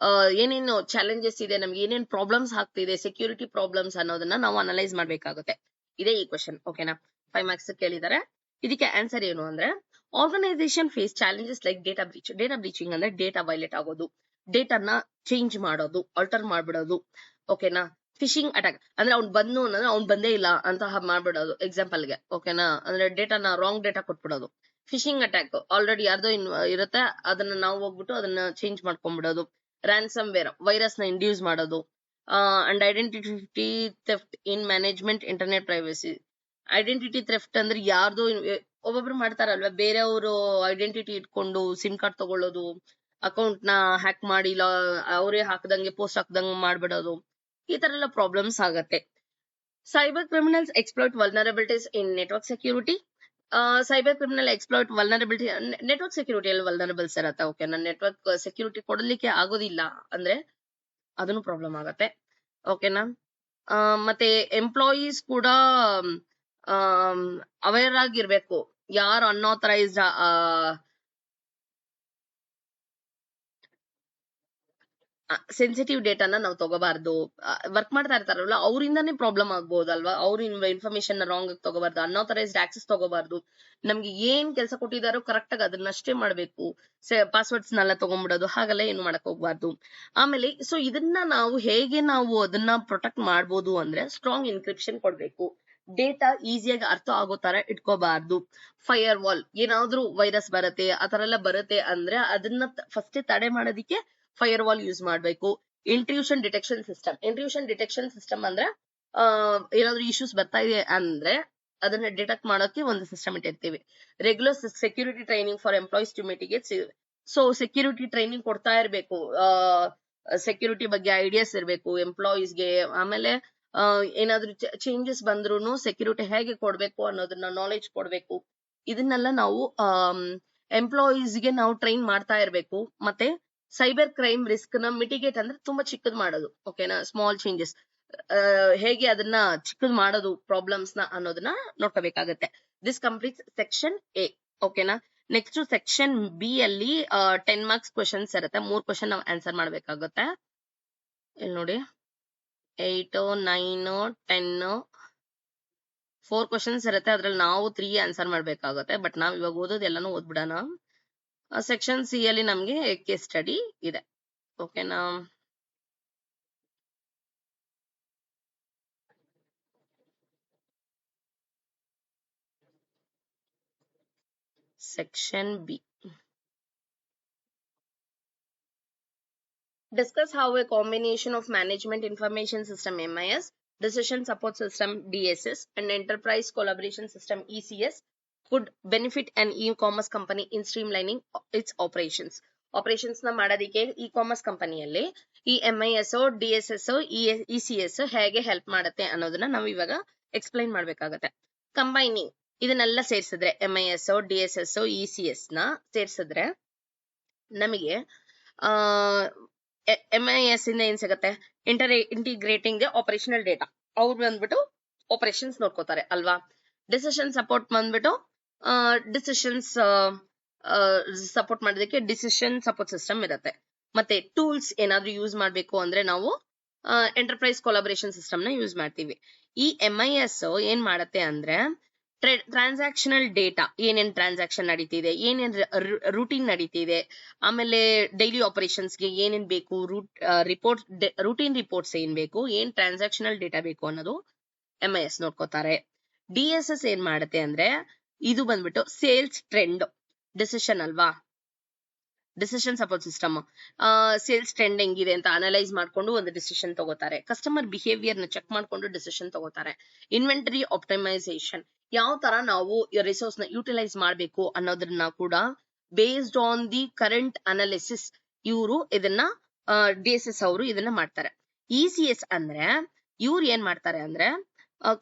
ಏನೇನು ಚಾಲೆಂಜಸ್ ಇದೆ, ನಮ್ಗೆ ಏನೇನು ಪ್ರಾಬ್ಲಮ್ಸ್ ಆಗ್ತಿದೆ, ಸೆಕ್ಯೂರಿಟಿ ಪ್ರಾಬ್ಲಮ್ಸ್ ಅನ್ನೋದನ್ನ ನಾವು ಅನಲೈಸ್ ಮಾಡ್ಬೇಕಾಗುತ್ತೆ. ಇದೇ ಈ ಕ್ವಶನ್. ಓಕೆನಾ. 5 ಮಾರ್ಕ್ಸ್ ಕೇಳಿದ್ದಾರೆ. ಇದಕ್ಕೆ ಆನ್ಸರ್ ಏನು ಅಂದ್ರೆ, organisation face challenges like data breach. Data breaching ಅಂದ್ರೆ ಡೇಟಾ ವೈಲೇಟ್ ಆಗೋದು, ಡೇಟಾನ ಚೇಂಜ್ ಮಾಡೋದು, ಆಲ್ಟರ್ ಮಾಡ್ಬಿಡೋದು. ಓಕೆನಾ. ಫಿಶಿಂಗ್ ಅಟ್ಯಾಕ್ ಅಂದ್ರೆ ಅವ್ನು ಬಂದು ಅಂದ್ರೆ ಅವ್ನು ಬಂದೇ ಇಲ್ಲ ಅಂತ ಮಾಡ್ಬಿಡೋದು ಎಕ್ಸಾಂಪಲ್ ಗೆ. ಓಕೆನಾ. ಅಂದ್ರೆ ಡೇಟಾನ ರಾಂಗ್ ಡೇಟಾ ಕೊಟ್ಬಿಡೋದು. ಫಿಶಿಂಗ್ ಅಟ್ಯಾಕ್ ಆಲ್ರೆಡಿ ಯಾರ್ದೋ ಇರುತ್ತೆ, ಅದನ್ನ ನಾವು ಹೋಗ್ಬಿಟ್ಟು ಅದನ್ನ ಚೇಂಜ್ ಮಾಡ್ಕೊಂಡ್ಬಿಡೋದು. ರ್ಯಾನ್ಸಮ್ ವೇರ್ ವೈರಸ್ ನ ಇಂಡ್ಯೂಸ್ ಮಾಡೋದು. And identity theft in management internet privacy. Identity theft ಅಂದ್ರೆ ಯಾರ್ದು ಒಬ್ಬೊಬ್ರು ಮಾಡ್ತಾರಲ್ವಾ, ಬೇರೆಯವರು ಐಡೆಂಟಿಟಿ ಇಟ್ಕೊಂಡು ಸಿಮ್ ಕಾರ್ಡ್ ತಗೊಳ್ಳೋದು, ಅಕೌಂಟ್ ನ ಹ್ಯಾಕ್ ಮಾಡಿ ಅವರೇ ಹಾಕದಂಗೆ ಪೋಸ್ಟ್ ಹಾಕದಂಗೆ ಮಾಡ್ಬಿಡೋದು, ಈ ತರ ಎಲ್ಲ ಪ್ರಾಬ್ಲಮ್ಸ್ ಆಗತ್ತೆ. Cyber criminals exploit vulnerabilities in network security. Cyber criminal exploit vulnerability, network ಸೆಕ್ಯೂರಿಟಿಯಲ್ಲಿ ವಲ್ನರಬಲ್ಸ್ ಇರತ್ತೆ. ಓಕೆನಾ. ನೆಟ್ವರ್ಕ್ ಸೆಕ್ಯೂರಿಟಿ ಕೊಡಲಿಕ್ಕೆ ಆಗೋದಿಲ್ಲ ಅಂದ್ರೆ ಅದನ್ನು ಪ್ರಾಬ್ಲಮ್ ಆಗತ್ತೆ. ಓಕೆನಾ. ಮತ್ತೆ ಎಂಪ್ಲಾಯೀಸ್ ಕೂಡ ಅವೇರ್ ಆಗಿರ್ಬೇಕು. ಯಾರು ಅನ್ಆಥರೈಸ್ಡ್ ಸೆನ್ಸಿಟಿವ್ ಡೇಟಾನ ನಾವು ತಗೋಬಾರ್ದು. ವರ್ಕ್ ಮಾಡ್ತಾ ಇರ್ತಾರಲ್ಲ ಅವರಿಂದಾನೇ ಪ್ರಾಬ್ಲಮ್ ಆಗ್ಬಹುದಲ್ವಾ. ಅವ್ರ ಇನ್ಫಾರ್ಮೇಶನ್ ರಾಂಗ್ ಆಗಿ ತಗೋಬಾರ್ದು, ಅನ್ಆಥರೈಸ್ಡ್ ಆಕ್ಸೆಸ್ ತಗೋಬಾರ್ದು. ನಮ್ಗೆ ಏನ್ ಕೆಲಸ ಕೊಟ್ಟಿದಾರೋ ಕರೆಕ್ಟ್ ಆಗಿ ಅದನ್ನಷ್ಟೇ ಮಾಡ್ಬೇಕು. ಪಾಸ್ವರ್ಡ್ಸ್ ನೆಲ್ಲ ತಗೊಂಡ್ಬಿಡೋದು ಹಾಗೆಲ್ಲ ಏನು ಮಾಡಕ್ ಹೋಗ್ಬಾರ್ದು. ಆಮೇಲೆ ಸೊ ಇದನ್ನ ನಾವು ಹೇಗೆ ನಾವು ಅದನ್ನ ಪ್ರೊಟೆಕ್ಟ್ ಮಾಡ್ಬೋದು ಅಂದ್ರೆ ಸ್ಟ್ರಾಂಗ್ ಎನ್ಕ್ರಿಪ್ಷನ್ ಕೊಡ್ಬೇಕು. ಡೇಟಾ ಈಸಿಯಾಗಿ ಅರ್ಥ ಆಗೋ ತರ ಇಟ್ಕೋಬಾರ್ದು. ಫೈರ್ ವಾಲ್, ಏನಾದ್ರೂ ವೈರಸ್ ಬರುತ್ತೆ ಆತರ ಎಲ್ಲ ಬರುತ್ತೆ ಅಂದ್ರೆ ಅದನ್ನ ಫಸ್ಟ್ ತಡೆ ಮಾಡೋದಿಕ್ಕೆ ಫೈರ್ ವಾಲ್ ಯೂಸ್ ಮಾಡ್ಬೇಕು. ಇಂಟ್ರೂಷನ್ ಡಿಟೆಕ್ಷನ್ ಸಿಸ್ಟಮ್ ಅಂದ್ರೆ ಏನಾದ್ರು ಇಶ್ಯೂಸ್ ಬರ್ತಾ ಇದೆ ಅಂದ್ರೆ ಅದನ್ನ ಡಿಟೆಕ್ಟ್ ಮಾಡೋಕೆ ಒಂದು ಸಿಸ್ಟಮ್ ಇಟ್ಟಿರ್ತೀವಿ. Regular security training for employees to mitigate. So security training ಕೊಡ್ತಾ ಇರ್ಬೇಕು. ಸೆಕ್ಯೂರಿಟಿ ಬಗ್ಗೆ ಐಡಿಯಾಸ್ ಇರ್ಬೇಕು ಎಂಪ್ಲಾಯೀಸ್ಗೆ. ಆಮೇಲೆ ಏನಾದ್ರು ಚೇಂಜಸ್ ಬಂದ್ರು ಸೆಕ್ಯೂರಿಟಿ ಹೇಗೆ ಕೊಡ್ಬೇಕು ಅನ್ನೋದನ್ನ ನಾಲೆಜ್ ಕೊಡ್ಬೇಕು. ಇದನ್ನೆಲ್ಲ ನಾವು ಎಂಪ್ಲಾಯೀಸ್ಗೆ ನಾವು ಟ್ರೈನ್ ಮಾಡ್ತಾ ಇರ್ಬೇಕು. ಮತ್ತೆ ಸೈಬರ್ ಕ್ರೈಮ್ ರಿಸ್ಕ್ ನ ಮಿಟಿಗೇಟ್ ಅಂದ್ರೆ ತುಂಬಾ ಚಿಕ್ಕದ್ ಮಾಡೋದು. ಓಕೆನಾ, ಸ್ಮಾಲ್ ಚೇಂಜಸ್ ಹೇಗೆ ಅದನ್ನ ಚಿಕ್ಕದ್ ಮಾಡೋದು ಪ್ರಾಬ್ಲಮ್ಸ್ ನ ಅನ್ನೋದನ್ನ ನೋಡ್ಕೋಬೇಕಾಗತ್ತೆ. This completes section A. ಓಕೆನಾ. ನೆಕ್ಸ್ಟ್ ಸೆಕ್ಷನ್ ಬಿ ಅಲ್ಲಿ 10 ಮಾರ್ಕ್ಸ್ ಕ್ವಶನ್ಸ್ ಇರುತ್ತೆ. 3 ಕ್ವಶನ್ ನಾವು ಆನ್ಸರ್ ಮಾಡ್ಬೇಕಾಗುತ್ತೆ. ಇಲ್ಲಿ ನೋಡಿ 8, 9, 10 4 ಕ್ವಶನ್ಸ್ ಇರುತ್ತೆ. ಅದ್ರಲ್ಲಿ ನಾವು 3 ಆನ್ಸರ್ ಮಾಡ್ಬೇಕಾಗುತ್ತೆ. ಬಟ್ ನಾವ್ ಇವಾಗ ಓದೋದು ಎಲ್ಲಾನು ಓದ್ಬಿಡೋಣ. ಸೆಕ್ಷನ್ ಸಿ ಅಲ್ಲಿ ನಮ್ಗೆ ಕೇಸ್ ಸ್ಟಡಿ ಇದೆ. ಓಕೆನಾ. Section B. Discuss how a combination of Management Information System (MIS), Decision Support System (DSS), and Enterprise Collaboration System (ECS) could benefit an e-commerce company in streamlining its operations. Operations ನ ಮಾಡೋದಿಕ್ಕೆ ಇ-ಕಾಮರ್ಸ್ ಕಂಪನಿಯಲ್ಲಿ ಈ MIS, DSS, ECS ಹೇಗೆ ಹೆಲ್ಪ್ ಮಾಡುತ್ತೆ ಅನ್ನೋದನ್ನ ನಾವು ಇವಾಗ ಎಕ್ಸ್ಪ್ಲೈನ್ ಮಾಡ್ಬೇಕಾಗತ್ತೆ. ಕಂಬೈನಿಂಗ್ ಇದನ್ನೆಲ್ಲ ಸೇರ್ಸಿದ್ರೆ MIS, DSS, ECS ನ ಸೇರ್ಸಿದ್ರೆ ನಮಗೆ MIS ಇಂದ ಏನ್ ಸಿಗತ್ತೆ? Integrating the operational data. ಅವ್ರು ಬಂದ್ಬಿಟ್ಟು ಆಪರೇಷನ್ಸ್ ನೋಡ್ಕೋತಾರೆ ಅಲ್ವಾ. ಡಿಸಿಷನ್ ಸಪೋರ್ಟ್ ಬಂದ್ಬಿಟ್ಟು ಡಿಸಿಷನ್ಸ್ ಸಪೋರ್ಟ್ ಮಾಡೋದಕ್ಕೆ ಡಿಸಿಷನ್ ಸಪೋರ್ಟ್ ಸಿಸ್ಟಮ್ ಇರುತ್ತೆ. ಮತ್ತೆ ಟೂಲ್ಸ್ ಏನಾದ್ರೂ ಯೂಸ್ ಮಾಡ್ಬೇಕು ಅಂದ್ರೆ ನಾವು ಎಂಟರ್ಪ್ರೈಸ್ ಕೊಲಾಬರೇಷನ್ ಸಿಸ್ಟಮ್ ನ ಯೂಸ್ ಮಾಡ್ತೀವಿ. ಈ MIS ಏನ್ ಮಾಡತ್ತೆ ಅಂದ್ರೆ ಟ್ರಾನ್ಸಾಕ್ಷನಲ್ ಡೇಟಾ, ಏನೇನ್ ಟ್ರಾನ್ಸಾಕ್ಷನ್ ನಡೀತಿದೆ, ಏನೇನ್ ರೂಟೀನ್ ನಡೀತಿದೆ, ಆಮೇಲೆ ಡೈಲಿ ಆಪರೇಷನ್ಸ್ಗೆ ಏನೇನ್ ಬೇಕು, ರೂಟೀನ್ ರಿಪೋರ್ಟ್ಸ್ ಏನ್ ಬೇಕು, ಏನ್ ಟ್ರಾನ್ಸಾಕ್ಷನಲ್ ಡೇಟಾ ಬೇಕು ಅನ್ನೋದು MIS ನೋಡ್ಕೋತಾರೆ. DSS ಏನ್ ಮಾಡುತ್ತೆ ಅಂದ್ರೆ ಇದು ಬಂದ್ಬಿಟ್ಟು ಸೇಲ್ಸ್ ಟ್ರೆಂಡ್ ಡಿಸಿಷನ್ ಅಲ್ವಾ. Decision support system sales trend ಹೆಂಗಿದೆ ಅಂತ ಅನಲೈಸ್ ಮಾಡ್ಕೊಂಡು ಒಂದು ಡಿಸಿಷನ್ ತಗೋತಾರೆ. ಕಸ್ಟಮರ್ ಬಿಹೇವಿಯರ್ ನ ಚೆಕ್ ಮಾಡ್ಕೊಂಡು ಡಿಸಿಷನ್ ತಗೋತಾರೆ. ಇನ್ವೆಂಟರಿ ಆಪ್ಟಿಮೈಸೇಷನ್, ಯಾವ ತರ ನಾವು ರಿಸೋರ್ಸ್ ನ ಯೂಟಿಲೈಸ್ ಮಾಡ್ಬೇಕು ಅನ್ನೋದನ್ನ ಕೂಡ based on the current analysis ಇವರು ಇದನ್ನ DSS ಅವರು ಇದನ್ನ ಮಾಡ್ತಾರೆ. ECS ಅಂದ್ರೆ ಇವ್ರು ಏನ್ ಮಾಡ್ತಾರೆ ಅಂದ್ರೆ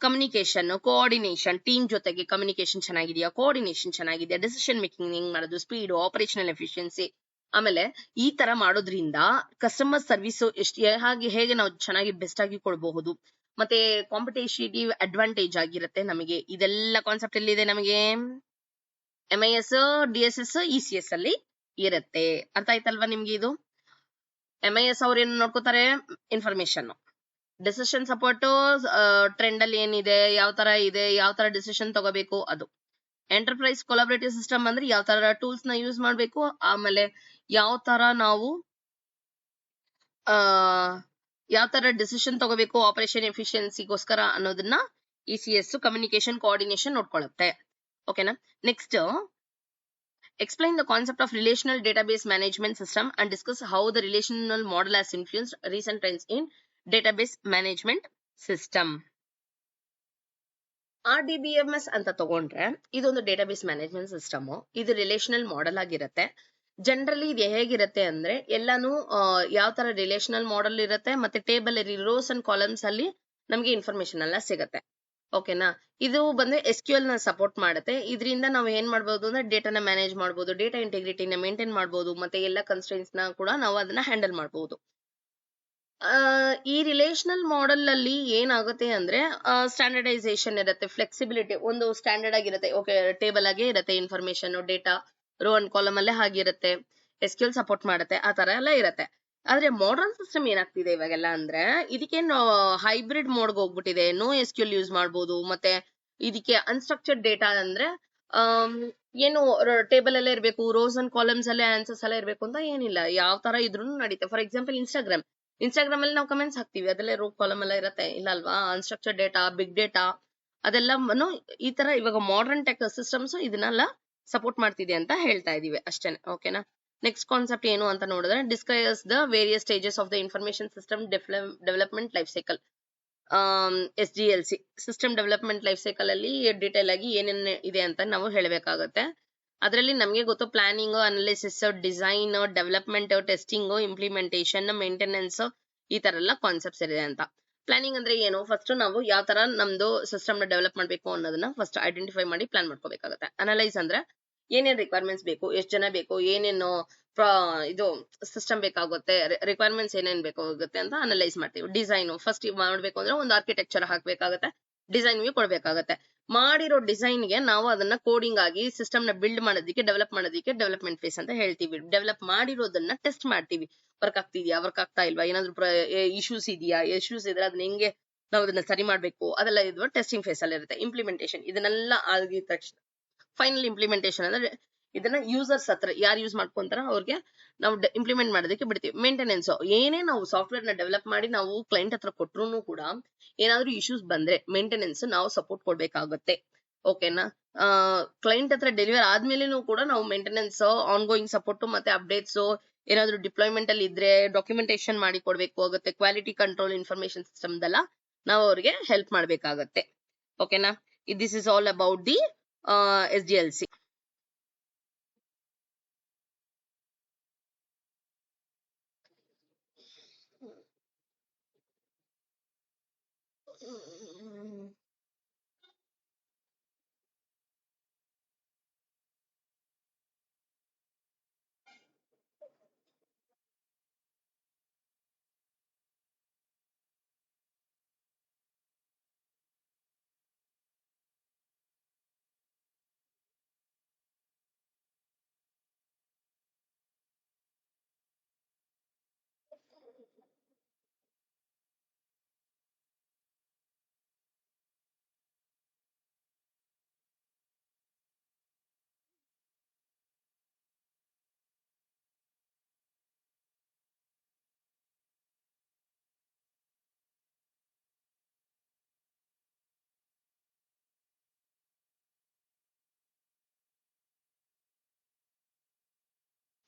ಕಮ್ಯುನಿಕೇಶನ್, ಕೋಆರ್ಡಿನೇಷನ್, ಟೀಮ್ ಜೊತೆಗೆ ಕಮ್ಯುನಿಕೇಶನ್ ಚೆನ್ನಾಗಿದೆಯಾ, ಕೋಆರ್ಡಿನೇಷನ್ ಚೆನ್ನಾಗಿದೆಯಾ, ಡಿಸಿಷನ್ ಮೇಕಿಂಗ್ ಹೆಂಗ್ ಮಾಡೋದು, ಸ್ಪೀಡ್, ಆಪರೇಷನಲ್ ಎಫಿಷಿಯನ್ಸಿ. ಆಮೇಲೆ ಈ ತರ ಮಾಡೋದ್ರಿಂದ ಕಸ್ಟಮರ್ ಸರ್ವಿಸ್ ಹೇಗೆ ನಾವು ಚೆನ್ನಾಗಿ ಬೆಸ್ಟ್ ಆಗಿ ಕೊಡಬಹುದು, ಮತ್ತೆ ಕಾಂಪಿಟೇಟಿವ್ ಅಡ್ವಾಂಟೇಜ್ ಆಗಿರುತ್ತೆ ನಮಗೆ. ಇದೆಲ್ಲ ಕಾನ್ಸೆಪ್ಟ್ ಎಲ್ಲಿದೆ ನಮಗೆ? MIS, DSS, ECS ಅಲ್ಲಿ ಇರುತ್ತೆ. ಅರ್ಥ ಆಯ್ತಲ್ವಾ ನಿಮ್ಗೆ? ಇದು MIS ಅವ್ರು ಏನು ನೋಡ್ಕೋತಾರೆ? ಇನ್ಫಾರ್ಮೇಶನ್. ಡಿಸಿಷನ್ ಸಪೋರ್ಟ್ ಟ್ರೆಂಡ್ ಅಲ್ಲಿ ಏನಿದೆ, ಯಾವ ತರ ಇದೆ, ಯಾವ ತರ ಡಿಸಿಷನ್ ತಗೋಬೇಕು ಅದು. ಎಂಟರ್ಪ್ರೈಸ್ ಕೊಲಾಬರೇಟಿವ್ ಸಿಸ್ಟಮ್ ಅಂದ್ರೆ ಯಾವ ತರ ಟೂಲ್ಸ್ ನ ಯೂಸ್ ಮಾಡ್ಬೇಕು, ಆಮೇಲೆ ಯಾವ ತರ ನಾವು ಯಾವ ತರ ಡಿಸಿಷನ್ ತಗೋಬೇಕು ಆಪರೇಷನ್ ಎಫಿಷಿಯನ್ಸಿಗೋಸ್ಕರ ಅನ್ನೋದನ್ನ ECS ಕಮ್ಯುನಿಕೇಶನ್ ಕೋಆರ್ಡಿನೇಷನ್ ನೋಡ್ಕೊಳ್ಳುತ್ತೆ. ಓಕೆನಾ. Next explain the concept of relational database management system and discuss how the relational model has influenced recent trends in database management system. RDBMS ಅಂತ ತಗೊಂಡ್ರೆ ಇದೊಂದು ಡೇಟಾಬೇಸ್ ಮ್ಯಾನೇಜ್ಮೆಂಟ್ ಸಿಸ್ಟಮ್. ಇದು ರಿಲೇಷನಲ್ ಮಾಡೆಲ್ ಆಗಿರುತ್ತೆ. ಜನರಲಿ ಇದು ಹೇಗಿರುತ್ತೆ ಅಂದ್ರೆ ಎಲ್ಲಾನು ಯಾವ ತರ ರಿಲೇಷನಲ್ ಮಾಡೆಲ್ ಇರುತ್ತೆ, ಮತ್ತೆ ಟೇಬಲ್ ರೋಸ್ ಅಂಡ್ ಕಾಲಮ್ಸ್ ಅಲ್ಲಿ ನಮ್ಗೆ ಇನ್ಫಾರ್ಮೇಶನ್ ಎಲ್ಲ ಸಿಗುತ್ತೆ. ಓಕೆನಾ. ಇದು ಬಂದು SQL ನ ಸಪೋರ್ಟ್ ಮಾಡುತ್ತೆ. ಇದರಿಂದ ನಾವು ಏನ್ ಮಾಡ್ಬೋದು ಅಂದ್ರೆ ಡೇಟಾನ ಮ್ಯಾನೇಜ್ ಮಾಡ್ಬೋದು, ಡೇಟಾ ಇಂಟಿಗ್ರಿಟಿನ ಮೇಂಟೈನ್ ಮಾಡ್ಬೋದು, ಮತ್ತೆ ಎಲ್ಲ ಕನ್ಸ್ಟ್ರೈನ್ಸ್ ನ ಕೂಡ ನಾವು ಅದನ್ನ ಹ್ಯಾಂಡಲ್ ಮಾಡ್ಬೋದು. ಈ ರಿಲೇಶನಲ್ ಮಾಡೆಲ್ ಅಲ್ಲಿ ಏನಾಗುತ್ತೆ ಅಂದ್ರೆ ಸ್ಟ್ಯಾಂಡರ್ಡೈಸೇಷನ್ ಇರುತ್ತೆ, ಫ್ಲೆಕ್ಸಿಬಿಲಿಟಿ, ಒಂದು ಸ್ಟ್ಯಾಂಡರ್ಡ್ ಆಗಿರುತ್ತೆ. ಓಕೆ, ಟೇಬಲ್ ಆಗೇ ಇರುತ್ತೆ information, data row and column ಅಲ್ಲೇ ಆಗಿರುತ್ತೆ, SQL ಸಪೋರ್ಟ್ ಮಾಡುತ್ತೆ, ಆ ತರ ಎಲ್ಲ ಇರುತ್ತೆ. ಆದ್ರೆ ಮಾಡರ್ನ್ ಸಿಸ್ಟಮ್ ಏನಾಗ್ತಿದೆ ಇವಾಗೆಲ್ಲ ಅಂದ್ರೆ ಇದಕ್ಕೇನು ಹೈಬ್ರಿಡ್ ಮೋಡ್ಗೆ ಹೋಗ್ಬಿಟ್ಟಿದೆ. ನೋ SQL ಯೂಸ್ ಮಾಡ್ಬೋದು, ಮತ್ತೆ ಇದಕ್ಕೆ ಅನ್ಸ್ಟ್ರಕ್ಚರ್ಡ್ ಡೇಟಾ ಅಂದ್ರೆ ಏನು ಟೇಬಲ್ ಅಲ್ಲೇ ಇರಬೇಕು, ರೋಸ್ ಅಂಡ್ ಕಾಲಮ್ಸ್ ಅಲ್ಲೇ ಆನ್ಸರ್ಸ್ ಎಲ್ಲ ಇರಬೇಕು ಅಂತ ಏನಿಲ್ಲ, ಯಾವ ತರ ಇದ್ರೂ ನಡೀತೆ. ಫಾರ್ ಎಕ್ಸಾಂಪಲ್ ಇನ್ಸ್ಟಾಗ್ರಾಮ್ ಅಲ್ಲಿ ನಾವು ಕಮೆಂಟ್ಸ್ ಹಾಕ್ತಿವಿ, ಅದೆಲ್ಲ ರೋ ಕಾಲಮ್ ಎಲ್ಲ ಇರುತ್ತೆ, ಇಲ್ಲ ಅಲ್ವಾ? ಅನ್ಸ್ಟ್ರಕ್ಚರ್ಡ್ ಡೇಟಾ, ಬಿಗ್ ಡೇಟಾ ಅದೆಲ್ಲವನ್ನು ಈ ತರ ಇವಾಗ ಮಾಡರ್ನ್ ಟೆಕ್ ಸಿಸ್ಟಮ್ಸ್ ಇದನ್ನೆಲ್ಲ ಸಪೋರ್ಟ್ ಮಾಡ್ತಿದೆ ಅಂತ ಹೇಳ್ತಾ ಇದೀವಿ ಅಷ್ಟೇನೆ. ಓಕೆನಾ? ನೆಕ್ಸ್ಟ್ ಕಾನ್ಸೆಪ್ಟ್ ಏನು ಅಂತ ನೋಡಿದ್ರೆ, discuss the various stages of the information system development life cycle. SDLC system development life cycle ಅಲ್ಲಿ ಡೀಟೇಲ್ ಆಗಿ ಏನೇನ್ ಇದೆ ಅಂತ ನಾವು ಹೇಳಬೇಕಾಗತ್ತೆ. ಅದರಲ್ಲಿ ನಮಗೆ ಗೊತ್ತು planning, analysis, design, development, testing, implementation, maintenance, ಈ ತರ ಎಲ್ಲ ಕಾನ್ಸೆಪ್ಟ್ಸ್ ಇದೆ ಅಂತ. ಪ್ಲಾನಿಂಗ್ ಅಂದ್ರೆ ಏನು? ಫಸ್ಟ್ ನಾವು ಯಾವ ತರ ನಮ್ದು ಸಿಸ್ಟಮ್ ನ ಡೆವಲಪ್ ಮಾಡ್ಬೇಕು ಅನ್ನೋದನ್ನ ಫಸ್ಟ್ ಐಡೆಂಟಿಫೈ ಮಾಡಿ ಪ್ಲಾನ್ ಮಾಡ್ಕೋಬೇಕಾಗುತ್ತೆ. ಅನಲೈಸ್ ಅಂದ್ರೆ ಏನೇನ್ ರಿಕ್ವೈರ್ಮೆಂಟ್ಸ್ ಬೇಕು, ಎಷ್ಟು ಜನ ಬೇಕು, ಏನೇನು ಇದು ಸಿಸ್ಟಮ್ ಬೇಕಾಗುತ್ತೆ, ರಿಕ್ವೈರ್ಮೆಂಟ್ಸ್ ಏನೇನ್ ಬೇಕಾಗುತ್ತೆ ಅಂತ ಅನಲೈಸ್ ಮಾಡ್ತೀವಿ. ಡಿಸೈನ್ ಫಸ್ಟ್ ಮಾಡ್ಬೇಕು ಅಂದ್ರೆ ಒಂದು ಆರ್ಕಿಟೆಕ್ಚರ್ ಹಾಕ್ಬೇಕಾಗತ್ತೆ, ಡಿಸೈನ್ ಕೊಡ್ಬೇಕಾಗತ್ತೆ. ಮಾಡಿರೋ ಡಿಸೈನ್ ಗೆ ನಾವು ಅದನ್ನ ಕೋಡಿಂಗ್ ಆಗಿ ಸಿಸ್ಟಮ್ ನ ಬಿಲ್ಡ್ ಮಾಡೋದಕ್ಕೆ, ಡೆವಲಪ್ಮೆಂಟ್ ಫೇಸ್ ಅಂತ ಹೇಳ್ತೀವಿ. ಡೆವಲಪ್ ಮಾಡಿರೋದನ್ನ ಟೆಸ್ಟ್ ಮಾಡ್ತೀವಿ, ವರ್ಕ್ ಆಗ್ತಾ ಇಲ್ವಾ, ಏನಾದ್ರು ಇಶ್ಯೂಸ್ ಇದ್ರೆ ಅದನ್ನ ಹೆಂಗೆ ನಾವು ಅದನ್ನ ಸರಿ ಮಾಡ್ಬೇಕು, ಅದೆಲ್ಲ ಇದು ಟೆಸ್ಟಿಂಗ್ ಫೇಸ್ ಅಲ್ಲಿ ಇರುತ್ತೆ. ಇಂಪ್ಲಿಮೆಂಟೇಷನ್ ಇದನ್ನೆಲ್ಲ ಆಗಿದ ತಕ್ಷಣ ಫೈನಲ್ ಇಂಪ್ಲಿಮೆಂಟೇಷನ್ ಅಂದ್ರೆ ಇದನ್ನ ಯೂಸರ್ಸ್ ಹತ್ರ ಯಾರು ಯೂಸ್ ಮಾಡ್ಕೊಂತಾರ ಅವ್ರಿಗೆ ನಾವು ಇಂಪ್ಲಿಮೆಂಟ್ ಮಾಡೋದಕ್ಕೆ ಬಿಡ್ತೀವಿ. ಮೇಂಟೆನೆನ್ಸ್ ಏನೇ ನಾವು ಸಾಫ್ಟ್ವೇರ್ ನ ಡೆವಲಪ್ ಮಾಡಿ ನಾವು ಕ್ಲೈಂಟ್ ಹತ್ರ ಕೊಟ್ರು ಕೂಡ ಏನಾದ್ರೂ ಇಶ್ಯೂಸ್ ಬಂದ್ರೆ ಮೇಂಟೆನೆನ್ಸ್ ನಾವು ಸಪೋರ್ಟ್ ಕೊಡ್ಬೇಕಾಗುತ್ತೆ. ಓಕೆನಾ? ಕ್ಲೈಂಟ್ ಹತ್ರ ಡೆಲಿವರ್ ಆದ್ಮೇಲೆನೂ ಕೂಡ ನಾವು ಮೇಂಟೆನೆನ್ಸ್, ಆನ್ ಗೋಯಿಂಗ್ ಸಪೋರ್ಟ್ ಮತ್ತೆ ಅಪ್ಡೇಟ್ಸ್, ಏನಾದ್ರು ಡಿಪ್ಲಾಯ್ಮೆಂಟ್ ಅಲ್ಲಿ ಇದ್ರೆ ಡಾಕ್ಯುಮೆಂಟೇಶನ್ ಮಾಡಿ ಕೊಡ್ಬೇಕು ಆಗುತ್ತೆ. ಕ್ವಾಲಿಟಿ ಕಂಟ್ರೋಲ್ ಇನ್ಫಾರ್ಮೇಶನ್ ಸಿಸ್ಟಮ್ ದೆಲ್ಲ ನಾವು ಅವ್ರಿಗೆ ಹೆಲ್ಪ್ ಮಾಡ್ಬೇಕಾಗತ್ತೆ. ಓಕೆನಾ? This is all about the SDLC.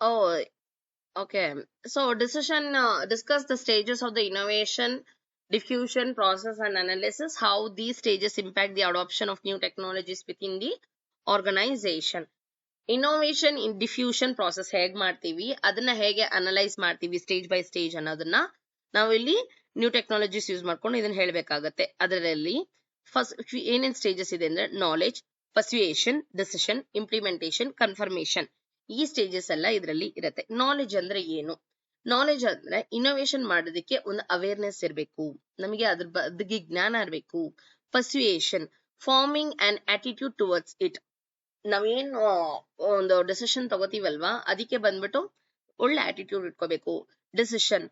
Oh, okay. So discuss the stages of the innovation, diffusion, process, and analysis, how these stages impact the adoption of new technologies within the organization. Innovation in diffusion process ಹೇಗ್ ಮಾಡ್ತೀವಿ, ಅದನ್ನ ಹೇಗೆ ಅನಲೈಸ್ ಮಾಡ್ತೀವಿ ಸ್ಟೇಜ್ ಬೈ ಸ್ಟೇಜ್ ಅನ್ನೋದನ್ನ ನಾವಿಲ್ಲಿ ನ್ಯೂ ಟೆಕ್ನಾಲಜೀಸ್ ಯೂಸ್ ಮಾಡ್ಕೊಂಡು ಇದನ್ನ ಹೇಳ್ಬೇಕಾಗತ್ತೆ. ಅದರಲ್ಲಿ ಫಸ್ಟ್ ಏನೇನ್ ಸ್ಟೇಜಸ್ ಇದೆ ಅಂದ್ರೆ knowledge, persuasion, decision, implementation, confirmation, ಈ ಸ್ಟೇಜಸ್ ಎಲ್ಲ ಇದರಲ್ಲಿ ಇರುತ್ತೆ. ನಾಲೆಜ್ ಅಂದ್ರೆ ಏನು? ನಾಲೆಜ್ ಅಂದ್ರೆ ಇನೋವೇಷನ್ ಮಾಡೋದಕ್ಕೆ ಒಂದು ಅವೇರ್ನೆಸ್ ಇರಬೇಕು, ನಮಗೆ ಅದ್ರ ಬಗ್ಗೆ ಜ್ಞಾನ ಇರಬೇಕು. Persuasion, forming and attitude towards it, ನಾವೇನ್ ಒಂದು ಡಿಸಿಷನ್ ತಗೋತೀವಲ್ವಾ ಅದಕ್ಕೆ ಬಂದ್ಬಿಟ್ಟು ಒಳ್ಳೆ ಆಟಿಟ್ಯೂಡ್ ಇಟ್ಕೋಬೇಕು. Decision,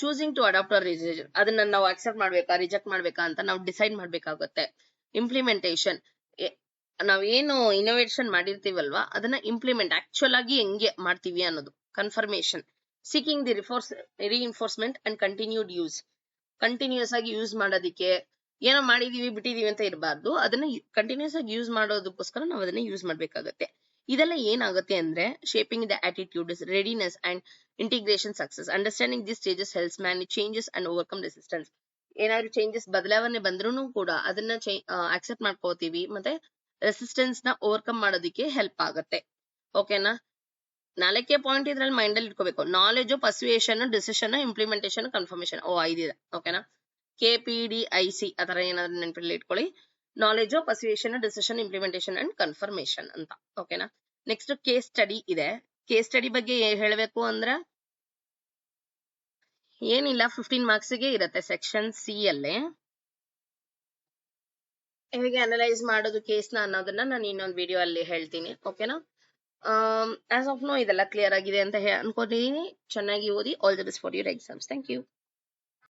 choosing to adopt or reject, ಅದನ್ನ ನಾವು ಅಕ್ಸೆಪ್ಟ್ ಮಾಡ್ಬೇಕಾ ರಿಜೆಕ್ಟ್ ಮಾಡ್ಬೇಕಾ ಅಂತ ನಾವು ಡಿಸೈಡ್ ಮಾಡ್ಬೇಕಾಗುತ್ತೆ. ಇಂಪ್ಲಿಮೆಂಟೇಷನ್, ನಾವೇನು ಇನೋವೇಷನ್ ಮಾಡಿರ್ತೀವಲ್ವಾ ಅದನ್ನ ಇಂಪ್ಲಿಮೆಂಟ್ ಆಕ್ಚುಲ್ ಆಗಿ ಹೆಂಗೆ ಮಾಡ್ತೀವಿ ಅನ್ನೋದು. Confirmation, seeking the reinforcement and continued use, continuous ಆಗಿ ಯೂಸ್ ಮಾಡೋದಿಕ್ಕೆ, ಏನೋ ಮಾಡಿದೀವಿ ಬಿಟ್ಟಿದೀವಿ ಅಂತ ಇರಬಾರ್ದು, ಅದನ್ನ ಕಂಟಿನ್ಯೂಸ್ ಆಗಿ ಯೂಸ್ ಮಾಡೋದಕ್ಕೋಸ್ಕರ ನಾವು ಅದನ್ನ ಯೂಸ್ ಮಾಡ್ಬೇಕಾಗತ್ತೆ. ಇದೆಲ್ಲ ಏನಾಗುತ್ತೆ ಅಂದ್ರೆ shaping the attitude, readiness and integration success. Understanding this stages helps manage changes and overcome resistance. ಏನಾದ್ರು ಚೇಂಜಸ್ ಬದಲಾವಣೆ ಬಂದ್ರೂ ಕೂಡ ಅದನ್ನ ಅಕ್ಸೆಪ್ಟ್ ಮಾಡ್ಕೋತೀವಿ, ಮತ್ತೆ ರೆಸಿಸ್ಟೆನ್ಸ್ ನ ಓವರ್ಕಮ್ ಮಾಡೋದಿಕ್ಕೆ ಹೆಲ್ಪ್ ಆಗುತ್ತೆ. ಓಕೆನಾ? 4 ಪಾಯಿಂಟ್ ಇದ್ರಲ್ಲಿ ಮೈಂಡ್ ಅಲ್ಲಿ ಇಟ್ಕೋಬೇಕು. Knowledge, persuasion, decision, implementation, confirmation. 5 ಇದೆ. ಓಕೆನಾ? KPDIC ಆತರ ಏನಾದ್ರು ನೆನಪಲ್ಲಿ ಇಟ್ಕೊಳ್ಳಿ. Knowledge, persuasion, decision, implementation and confirmation ಅಂತ. ಓಕೆನಾ? ನೆಕ್ಸ್ಟ್ ಕೇಸ್ ಸ್ಟಡಿ ಇದೆ. ಕೇಸ್ ಸ್ಟಡಿ ಬಗ್ಗೆ ಹೇಳಬೇಕು ಅಂದ್ರೆ ಏನಿಲ್ಲ 15 ಮಾರ್ಕ್ಸ್ಗೆ ಇರುತ್ತೆ ಸೆಕ್ಷನ್ ಸಿ ಅಲ್ಲಿ. ಹೇಗೆ ಅನಲೈಸ್ ಮಾಡೋದು ಕೇಸ್ನ ಅನ್ನೋದನ್ನ ನಾನು ಇನ್ನೊಂದು ವಿಡಿಯೋ ಅಲ್ಲಿ ಹೇಳ್ತೀನಿ. ಓಕೆನಾ? ಆಸ್ ಆಫ್ ನೋ ಇದೆಲ್ಲ ಕ್ಲಿಯರ್ ಆಗಿದೆ ಅಂತ ಅನ್ಕೊಂಡಿದೀನಿ. ಚೆನ್ನಾಗಿ ಓದಿ. All the best for your exams. Thank you.